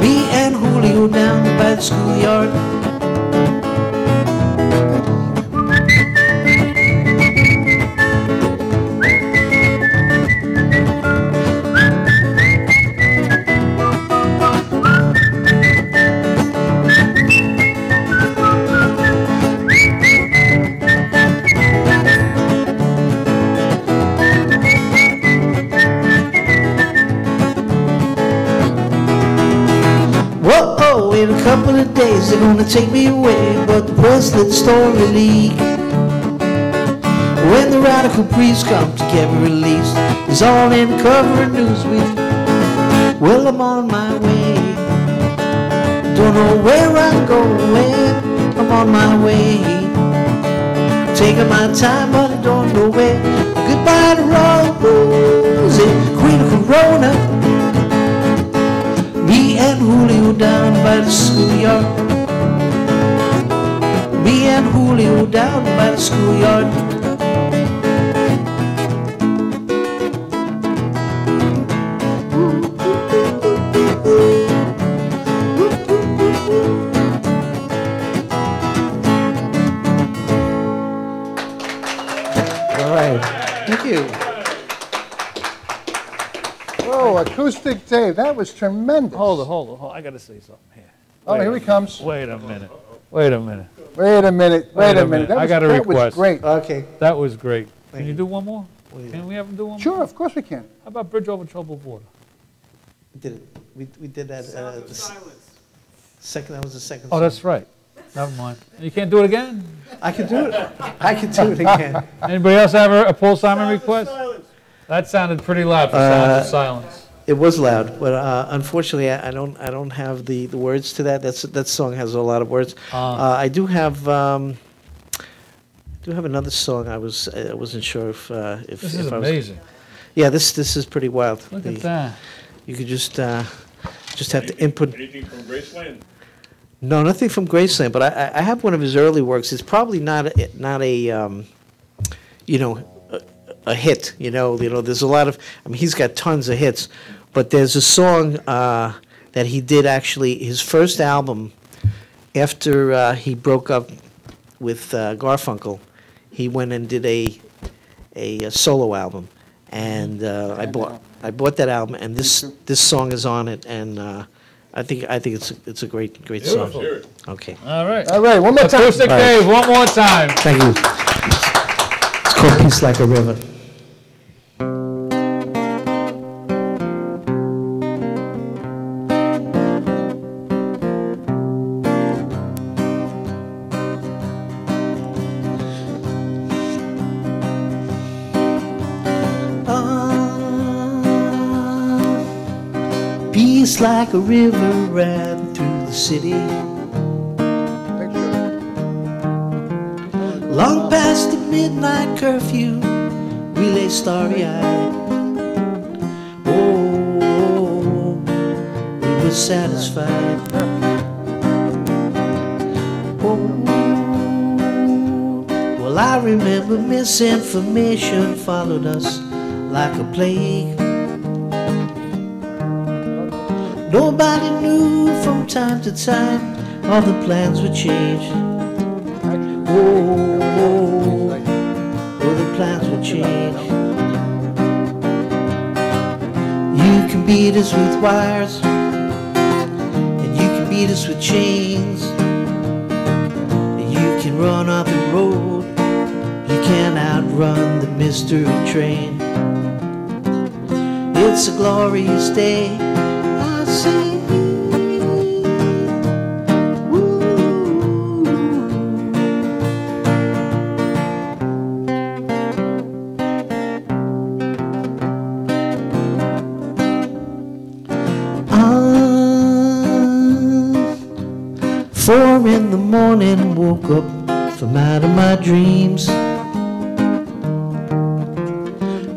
me and Julio down by the schoolyard. In a couple of days they're gonna take me away, but the press let the story leak. When the radical priest come to get me released, it's all in the cover of Newsweek. Well, I'm on my way, don't know where I'm going, I'm on my way, taking my time but I don't know where. Goodbye to Rosie, Queen of Corona, me and Julio down by the schoolyard, me and Julio down by the schoolyard. All right, thank you. Oh, Acoustic Dave, that was tremendous. Hold on. I got to say something here. Oh, here he comes. Wait a minute. Wait a minute. I got a request. That was great. Okay. That was great. Can you do one more? Can we have him do one more? Sure, of course we can. How about Bridge Over Troubled Water? We did it. We did that. Second. That was the second. Oh, that's right. Never mind. You can't do it again? I can do it. I can do it again. Anybody else have a Paul Simon request? That sounded pretty loud for Sounds of Silence. It was loud, but unfortunately, I don't have the words to that. That song has a lot of words. I do have another song. I wasn't sure if this is amazing. Yeah, this is pretty wild. Look at that. You could just have to input. Anything from Graceland? No, nothing from Graceland. But I have one of his early works. It's probably not a a hit. There's a lot of. I mean, he's got tons of hits. But there's a song that he did actually, his first album, after he broke up with Garfunkel, he went and did a solo album, and I bought that album, and this song is on it, and I think it's a great song. Okay. All right. One more time. Acoustic Dave, one more time. Thank you. It's called Peace Like a River. Peace like a river ran through the city, long past the midnight curfew, we lay starry-eyed. Oh, we were satisfied. Oh, well, I remember misinformation followed us like a plague. Nobody knew from time to time all the plans would change. Oh, the plans would change. You can beat us with wires, and you can beat us with chains. You can run off the road, you can't outrun the mystery train. It's a glorious day, I say. woke up from out of my dreams.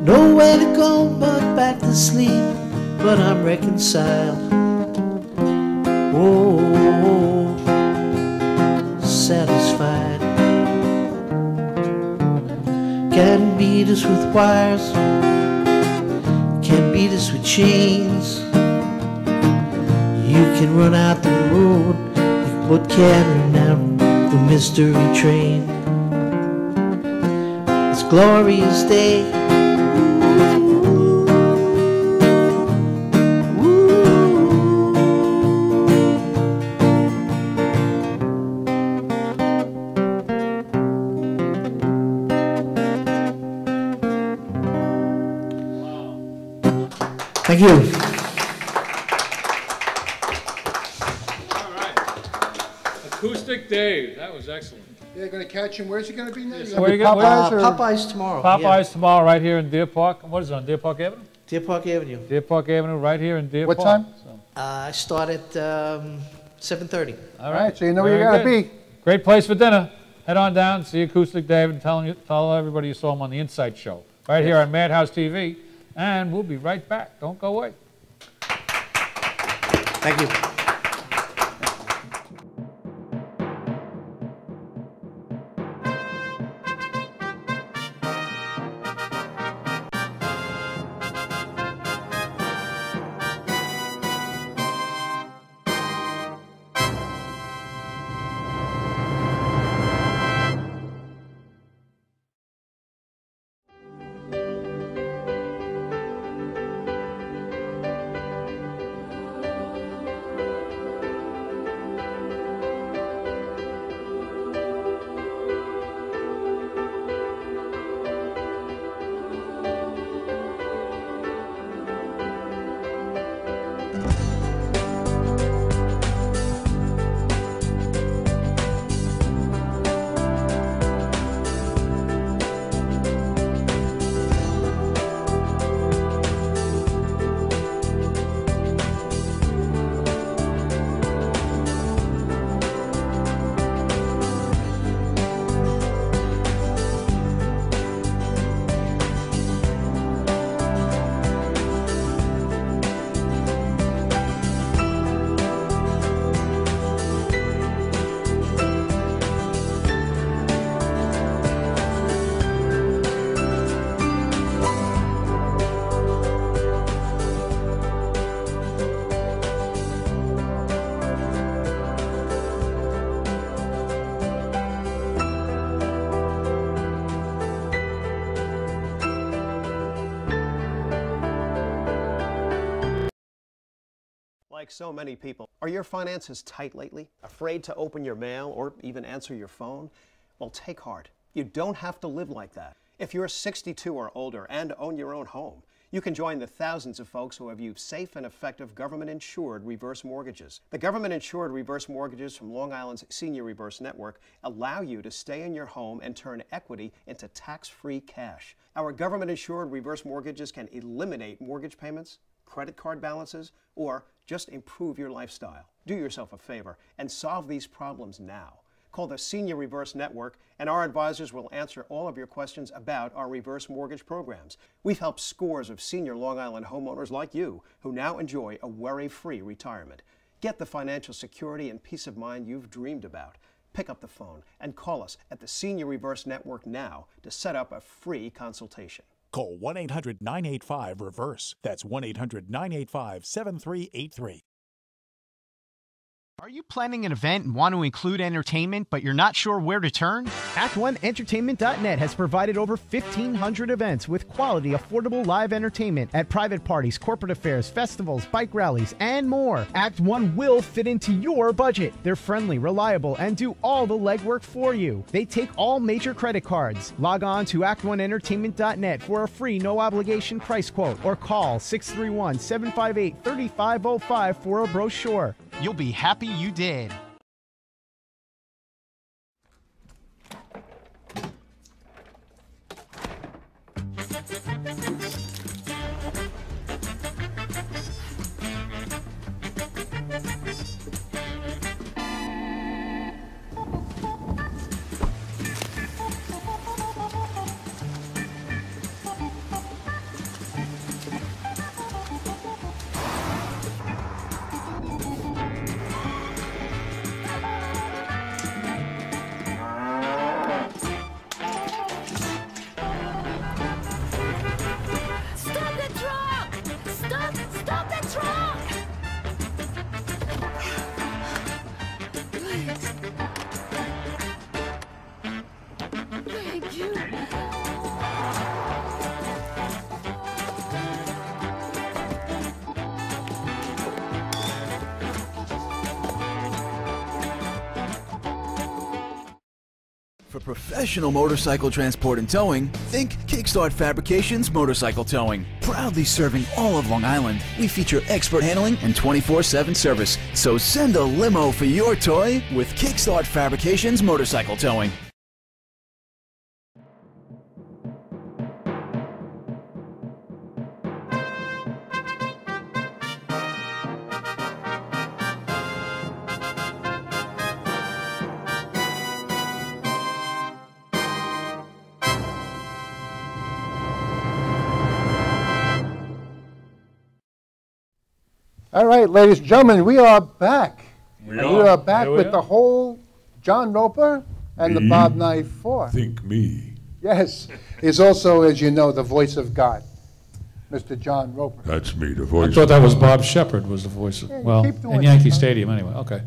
Nowhere to go but back to sleep, but I'm reconciled. Oh, satisfied. Can't beat us with wires, can't beat us with chains. You can run out the road, but can't run out the mystery train. This glorious day, thank you. Acoustic Dave, that was excellent. They're going to catch him. Where's he going to be now? So where you going? Popeyes tomorrow. Popeyes tomorrow, right here in Deer Park. What is it, on Deer Park Avenue? Deer Park Avenue. Deer Park Avenue, right here in Deer What Park. time? So. I start at 7:30. All right, so you know where you got to be. Great place for dinner. Head on down, see Acoustic Dave, and tell everybody you saw him on the Insight Show, right here on Madhouse TV. And we'll be right back. Don't go away. Thank you. Like so many people, are your finances tight lately? Afraid to open your mail or even answer your phone? Well, take heart. You don't have to live like that. If you're 62 or older and own your own home, you can join the thousands of folks who have used safe and effective government-insured reverse mortgages. The government-insured reverse mortgages from Long Island's Senior Reverse Network allow you to stay in your home and turn equity into tax-free cash. Our government-insured reverse mortgages can eliminate mortgage payments, credit card balances, or just improve your lifestyle. Do yourself a favor and solve these problems now. Call the Senior Reverse Network, and our advisors will answer all of your questions about our reverse mortgage programs. We've helped scores of senior Long Island homeowners like you who now enjoy a worry-free retirement. Get the financial security and peace of mind you've dreamed about. Pick up the phone and call us at the Senior Reverse Network now to set up a free consultation. Call 1-800-985-REVERSE. That's 1-800-985-7383. Are you planning an event and want to include entertainment, but you're not sure where to turn? Act1Entertainment.net has provided over 1,500 events with quality, affordable live entertainment at private parties, corporate affairs, festivals, bike rallies, and more. Act 1 will fit into your budget. They're friendly, reliable, and do all the legwork for you. They take all major credit cards. Log on to Act1Entertainment.net for a free, no-obligation price quote, or call 631-758-3505 for a brochure. You'll be happy you did. Thank you. For professional motorcycle transport and towing, think Kickstart Fabrications Motorcycle Towing. Proudly serving all of Long Island, we feature expert handling and 24/7 service. So send a limo for your toy with Kickstart Fabrications Motorcycle Towing. All right, ladies and gentlemen, we are back. We are back Here we with are. the whole John Roper and the Me. Bob Knife 4. Think me. Yes, he's also, as you know, the voice of God, Mr. John Roper. That's me, the I voice. thought that was Bob Shepard was the voice of, Yeah, you well, keep doing in it, Yankee huh? Stadium anyway, okay.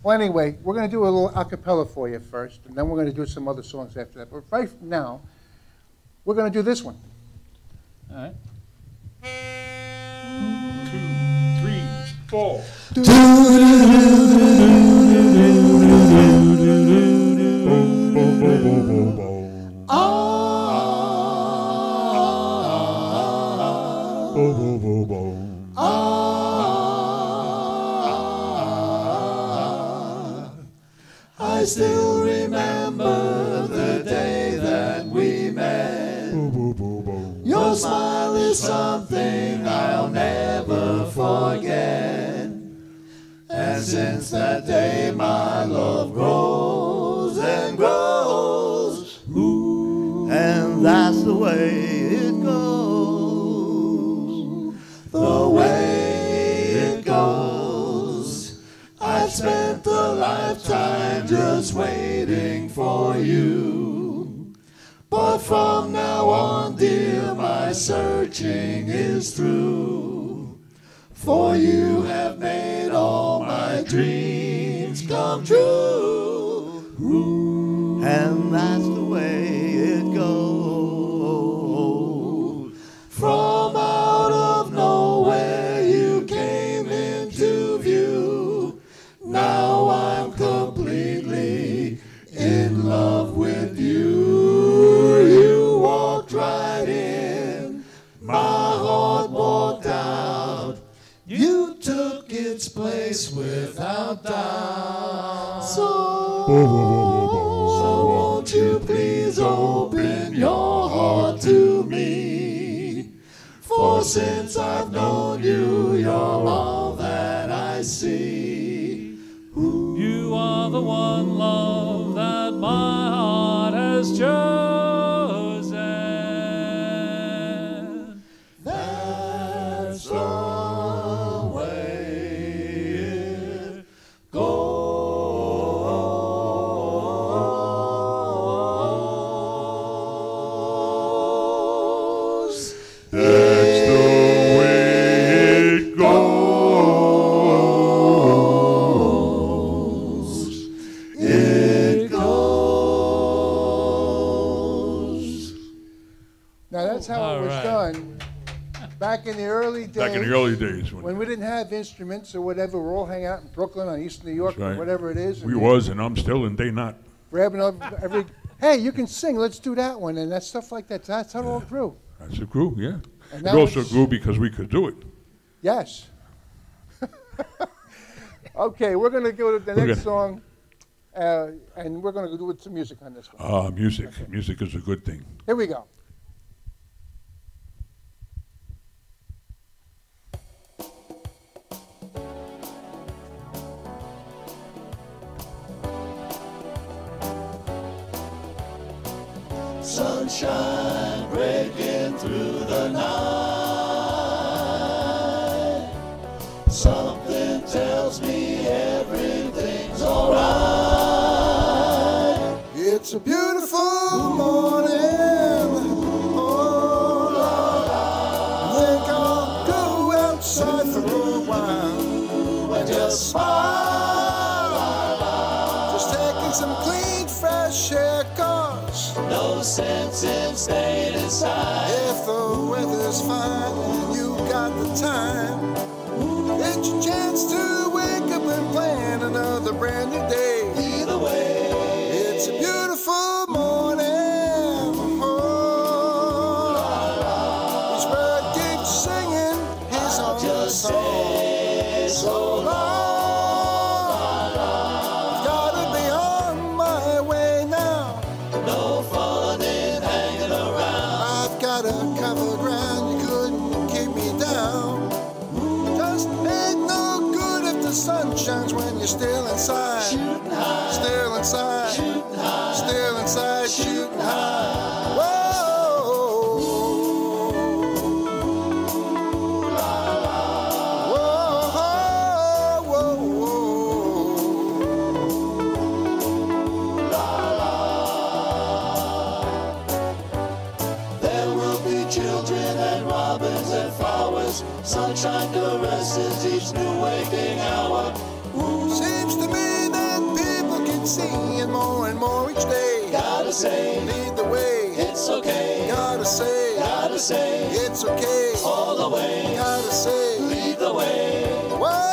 Well, anyway, we're going to do a little a cappella for you first, and then we're going to do some other songs after that. But right now, we're going to do this one. All right. 2, 3, 4. I still remember the day that we met. Your smile is something I'll never forget. And since that day my love grows and grows. And that's the way it goes. The way it goes. I've spent a lifetime just waiting for you. But from now on, dear, my searching is through. For you have made all my dreams come true. And that's the way it goes. From out of nowhere you came into view. Now I'm completely in love with you. You walked right in, my heart walked out. You took its place without doubt. So won't you please open your heart to me? For since I've known you, you're all that I see. You are the one love that my heart has chosen. That's the way it goes. That's the way it goes. It goes. Now, that's how All it was right. done back in the early days. Back in the early days. When we didn't have instruments or whatever, we're all hanging out in Brooklyn or East New York That's or right. whatever it is. We was, and I'm still, and they not. Grabbing every, hey, you can sing, let's do that one, and that stuff like that. That's how it all grew. That's a grew, yeah. And It now also it's- grew because we could do it. Yes. Okay, we're going to go to the We're next gonna- song, and we're going to do some music on this one. Music. Music is a good thing. Here we go. Sunshine breaking through the night. Something tells me everything's alright. It's a beautiful morning. Oh, la, la. Think I'll go outside for a while and just smile. Just taking some clean, fresh air, 'cause sense in staying inside. If the weather's fine and you got the time, it's your chance to wake up and plan another brand new day. Either way, it's a beautiful morning. Each bird keeps singing his own song. So long. Gotta be on my way now. No fun in hanging around. I've got a covered ground, you couldn't keep me down. Just ain't no good if the sun shines when you're still inside. Shooting high. Still inside. Shooting high. Still inside. Shooting high. Whoa. Sunshine caresses each new waking hour. Seems to me that people can see it more and more each day. Gotta say, lead the way. It's okay. Gotta say, it's okay. All the way. Gotta say, lead the way. Whoa.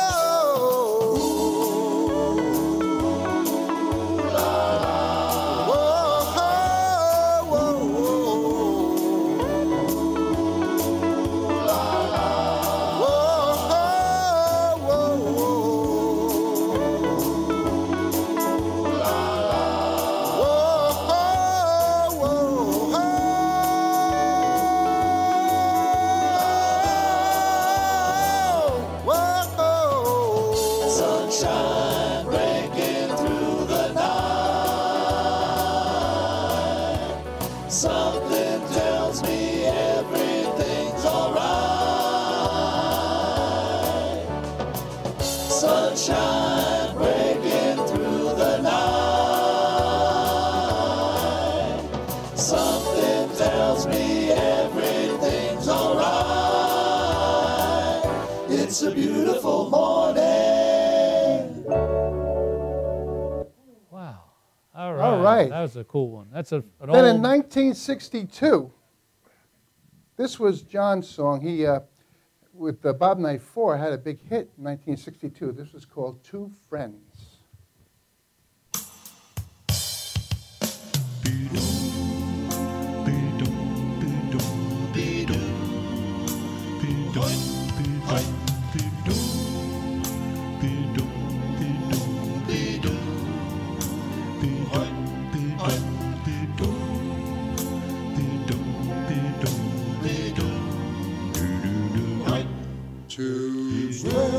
Sunshine breaking through the night. Something tells me everything's alright. Sunshine breaking through the night. Something tells me everything's alright. It's a beautiful morning. All right. That was a cool one. That's an Then old... in 1962, this was John's song. He, with Bob Night 4, had a big hit in 1962. This was called Two Friends. Two friends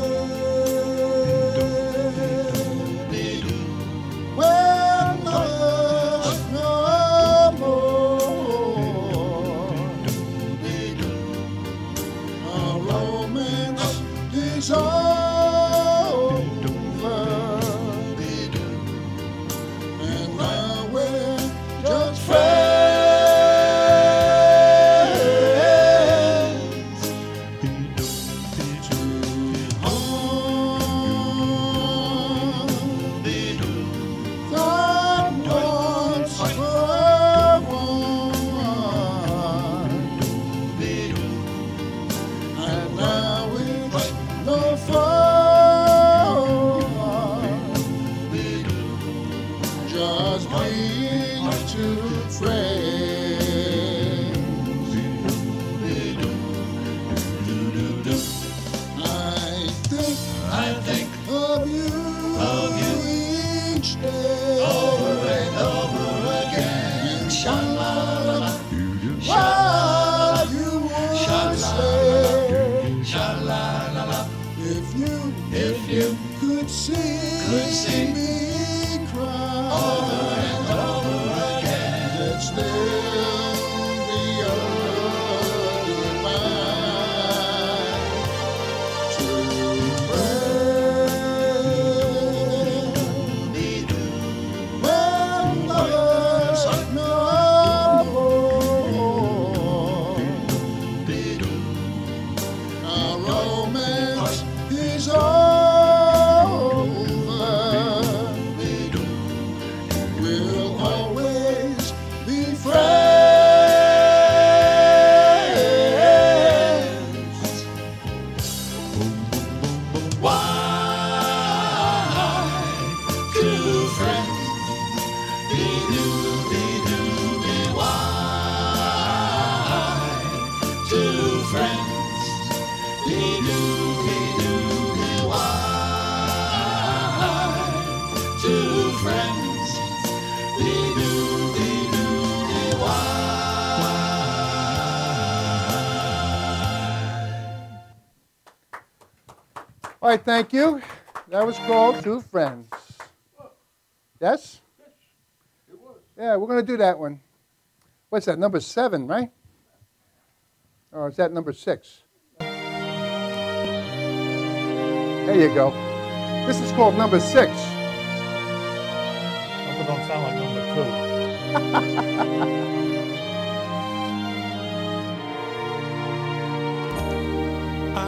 All right, thank you. That was called Two Friends. Yes? Yeah, we're going to do that one. What's that, number 7, right? Or is that number 6? There you go. This is called number 6. Hope it don't sound like number 2. I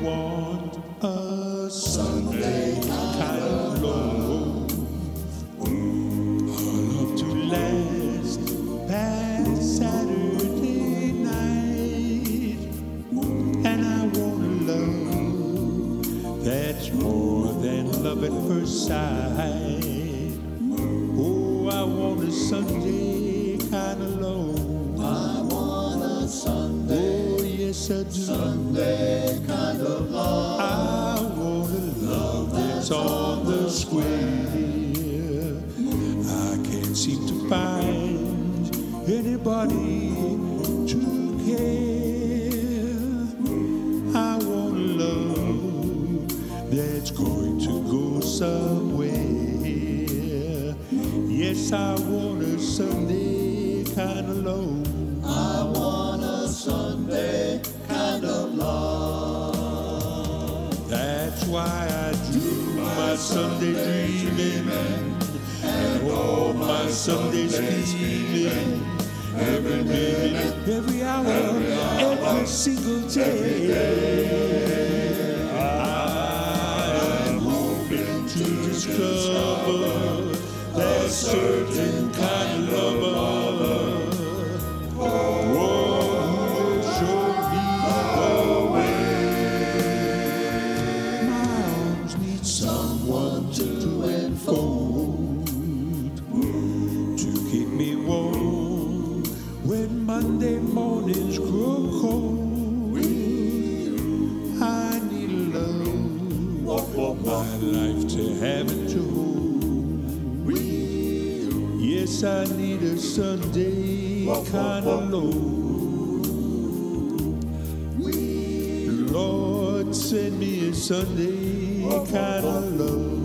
want a Sunday kind of love. Love to last past Saturday night. And I want a love that's more than love at first sight. Oh, I want a Sunday kind of love. I want a Sunday. Oh, yes, I do. Sunday kind of love. I want a love that's on the square. I can't seem to find anybody to care. I want a love that's going to go somewhere. Yes, I want a Sunday kind of love. I want a Sunday kind of love. That's why I do my Sunday dreaming and all my Sunday scheming. Every minute, every hour, every single day. I'm hoping to discover that certain kind of lover. Monday mornings grow cold. I need love, my life to have and to hold. Yes, I need a Sunday kind of load. Lord, send me a Sunday kind of love.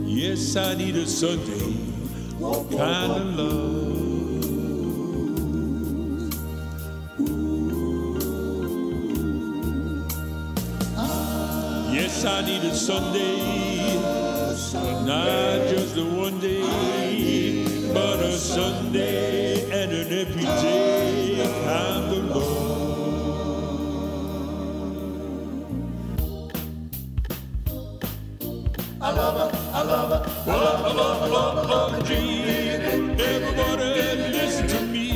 Yes, I need a Sunday kind of love. Yes, I need a Sunday, not just a one day, but a Sunday and an everyday kind of love. I love her, I love her, I love her, love her, love her, love her, everybody listen to me.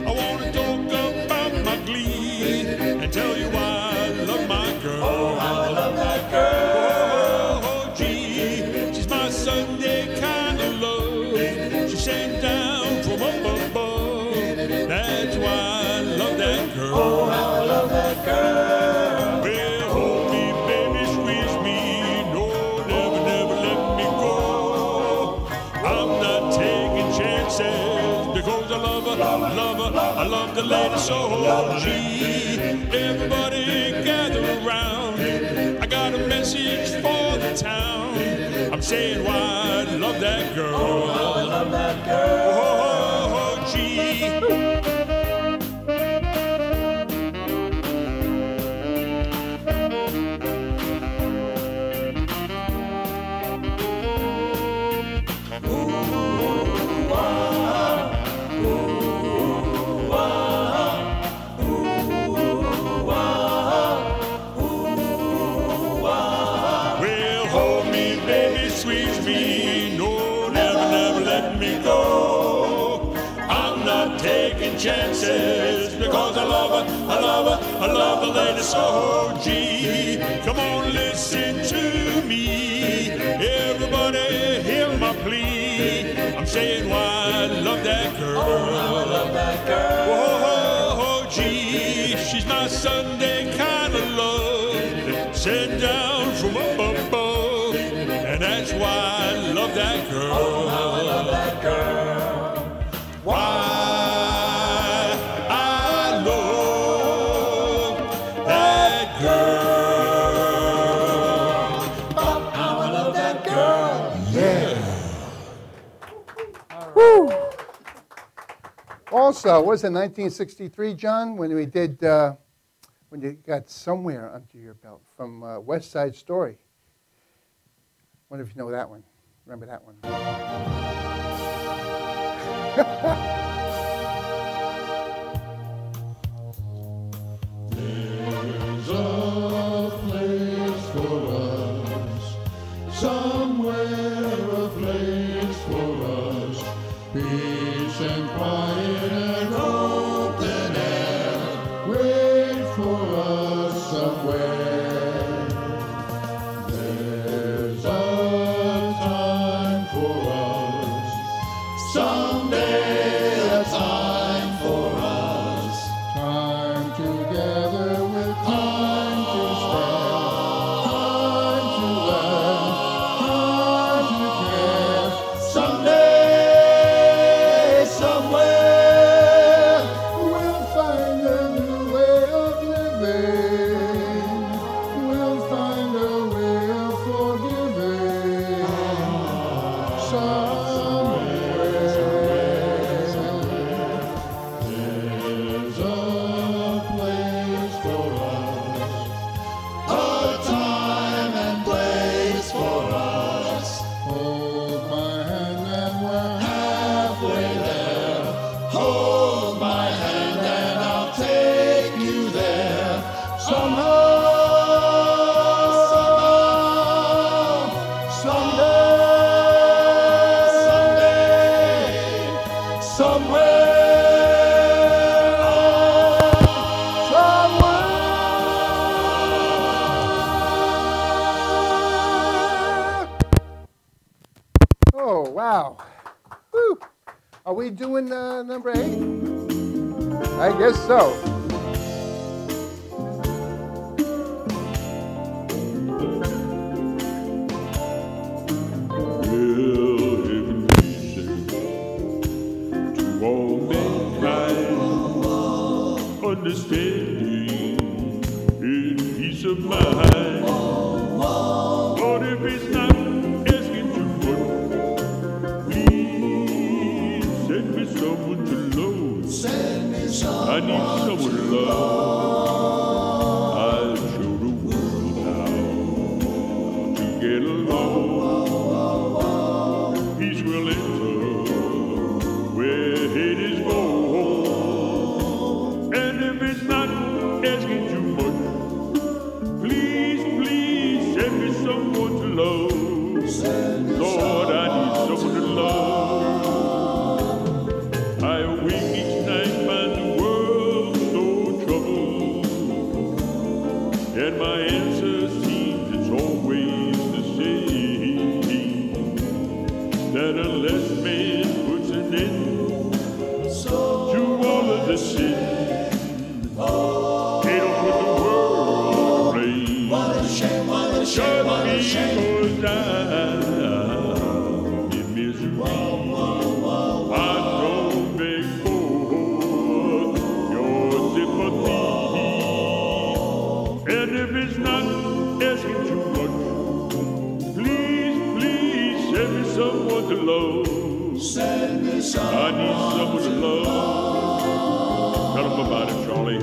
I want to talk about my glee and tell you why I love my girl. Oh, how I love that girl. Oh, gee, she's my Sunday kind of love. She sent down from up above. That's why I love that girl. Oh, how I love that girl. Well, hold me, baby, squeeze me. No, never, never let me go. I'm not taking chances because I love her, I love the lady so. Gee, everybody gather around. I got a message for the town. I'm saying why I love that girl. Oh, how I love that girl. Oh, gee. Chances because I love her, I love her, I love the lady so. Gee, come on, listen to me. Everybody hear my plea. I'm saying why I love that girl. Oh, how I love that girl. Oh, gee, she's my Sunday kind of love, sent down from up above, and that's why I love that girl. Oh, how I love that girl. Why? Woo! Also, was it 1963, John, when we did, when you got Somewhere Under Your Belt from West Side Story? Wonder if you know that one. Remember that one? There's a place for us, somewhere a place for us, peace and quiet and open air, wait for us somewhere. There's a time for us, someday a time for us, time together with time to spend, time to learn, time to care. Someday, somewhere, we'll find a new way of living. We'll find a way of forgiving. There's a place for us, a time and place for us. Hold my hand and we're halfway there. Hold my hand and I'll take you there. Somehow, someday, somewhere. Oh, wow. Woo. Are we doing number 8? I guess so. Will heaven be safe to all mankind, understanding in peace of mind. But if it's not asking too much, please send me someone to love. I need someone to love. I'll show the world how to get along. Peace will enter where hate is born. And if it's not asking too much, please, please send me someone to love. Lord, I need someone to love. I awake each night, find the world so troubled, and my answer seems it's always the same, that unless man puts an end to all of the sin, they don't put the world to blame. What a shame, what a shame, what a shame. I'm in misery. I don't beg for your sympathy. And if it's not asking too much, please, please send me someone to love. Send me someone. I need someone to love. Tell them about it, Charlie.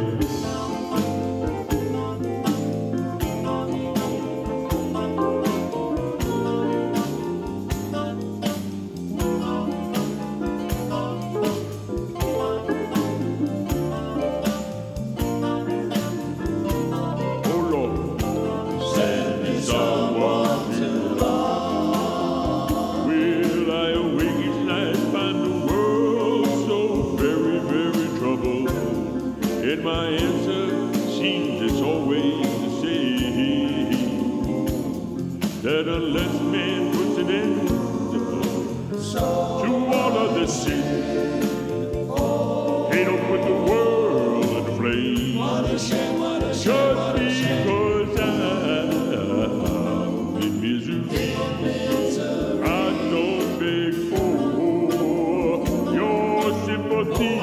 My answer seems it's always the same, that unless man puts an end to all of the sin, they don't put the world in flame. What a shame, what a shame, what a shame. Just because I'm in misery, I don't beg for your sympathy.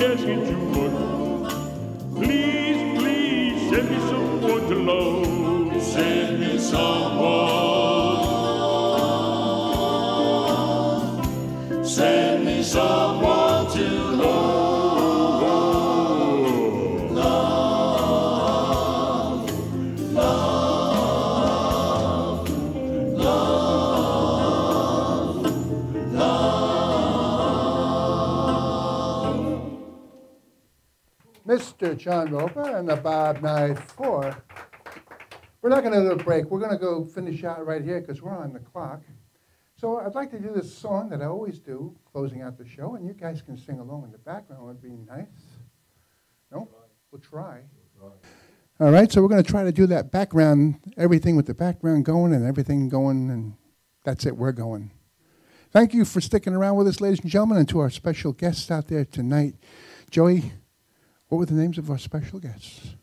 Asking too much, please, please send me someone to love. Send me someone. Mr. John Roper and the Bob Knight 4. We're not going to do a break. We're going to go finish out right here because we're on the clock. So I'd like to do this song that I always do, closing out the show, and you guys can sing along in the background. It would be nice. No? We'll try. All right, so we're going to try to do that background, everything with the background going and everything going, and that's it. We're going. Thank you for sticking around with us, ladies and gentlemen, and to our special guests out there tonight. Joey, what were the names of our special guests?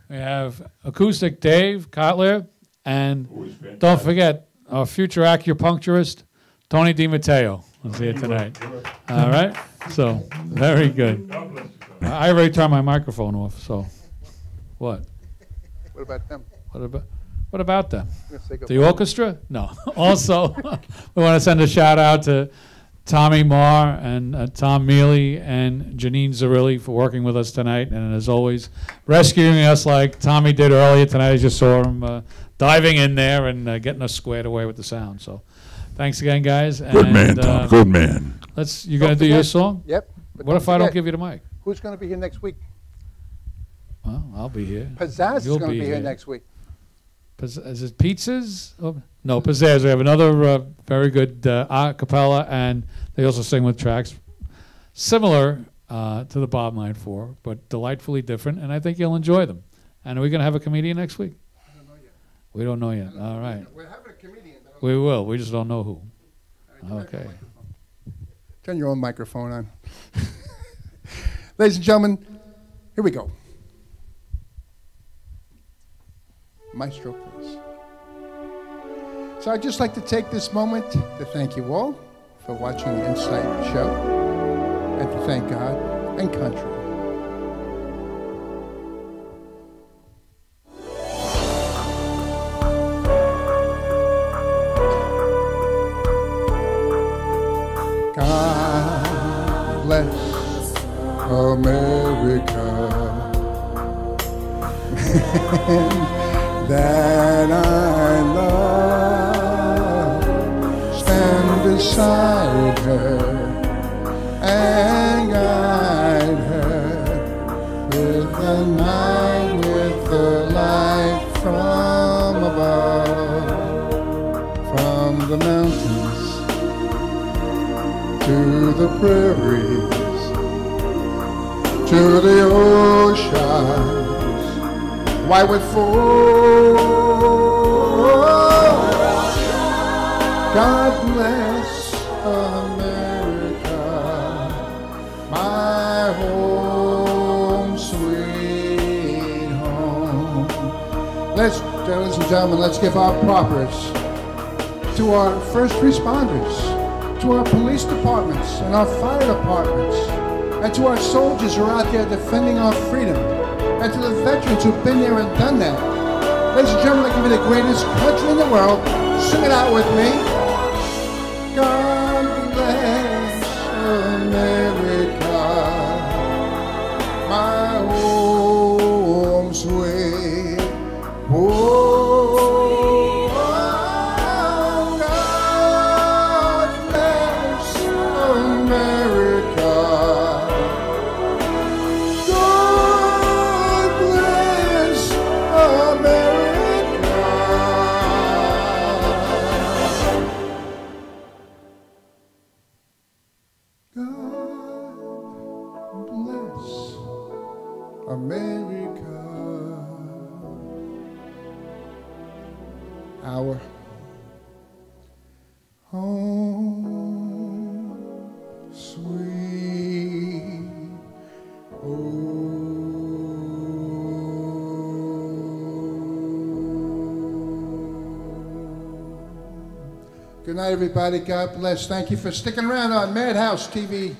We have Acoustic Dave Kotler, and don't forget our future acupuncturist, Tony DiMatteo, is here tonight. All right? So, very good. I already turned my microphone off, so what? What about them? What about them? The goodbye. Orchestra? No. Also, we want to send a shout out to Tommy Marr and Tom Mealy and Janine Zarilli for working with us tonight, and as always, rescuing us like Tommy did earlier tonight. I just saw him diving in there and getting us squared away with the sound. So, thanks again, guys. Good man, Tom. Good man. You gonna do your song? Yep. What if I don't give you the mic? Who's going to be here next week? Well, I'll be here. Pizzazz is going to be here next week. Is it Pizzas? Oh, no, Pizzazz. We have another very good a cappella, and they also sing with tracks similar to the Bob Knight 4, but delightfully different, and I think you'll enjoy them. And are we going to have a comedian next week? I don't know yet. We don't know yet. All right. We're having a comedian. We will. We just don't know who. Okay. Turn your own microphone on. Ladies and gentlemen, here we go. Maestro, please. So I'd just like to take this moment to thank you all for watching the Insight show and to thank God and country. God bless America. That I love, stand beside her and guide her with the night, with the light from above, from the mountains to the prairies, to the ocean. Why with four? God bless America, my home, sweet home. Ladies and gentlemen, let's give our propers to our first responders, to our police departments and our fire departments, and to our soldiers who are out there defending our freedom, and to the veterans who've been there and done that. Ladies and gentlemen, I give you the greatest country in the world. Sing it out with me. God bless America, my home sweet home. God bless America. America, our home, sweet home. Good night, everybody. God bless. Thank you for sticking around on Madhouse TV.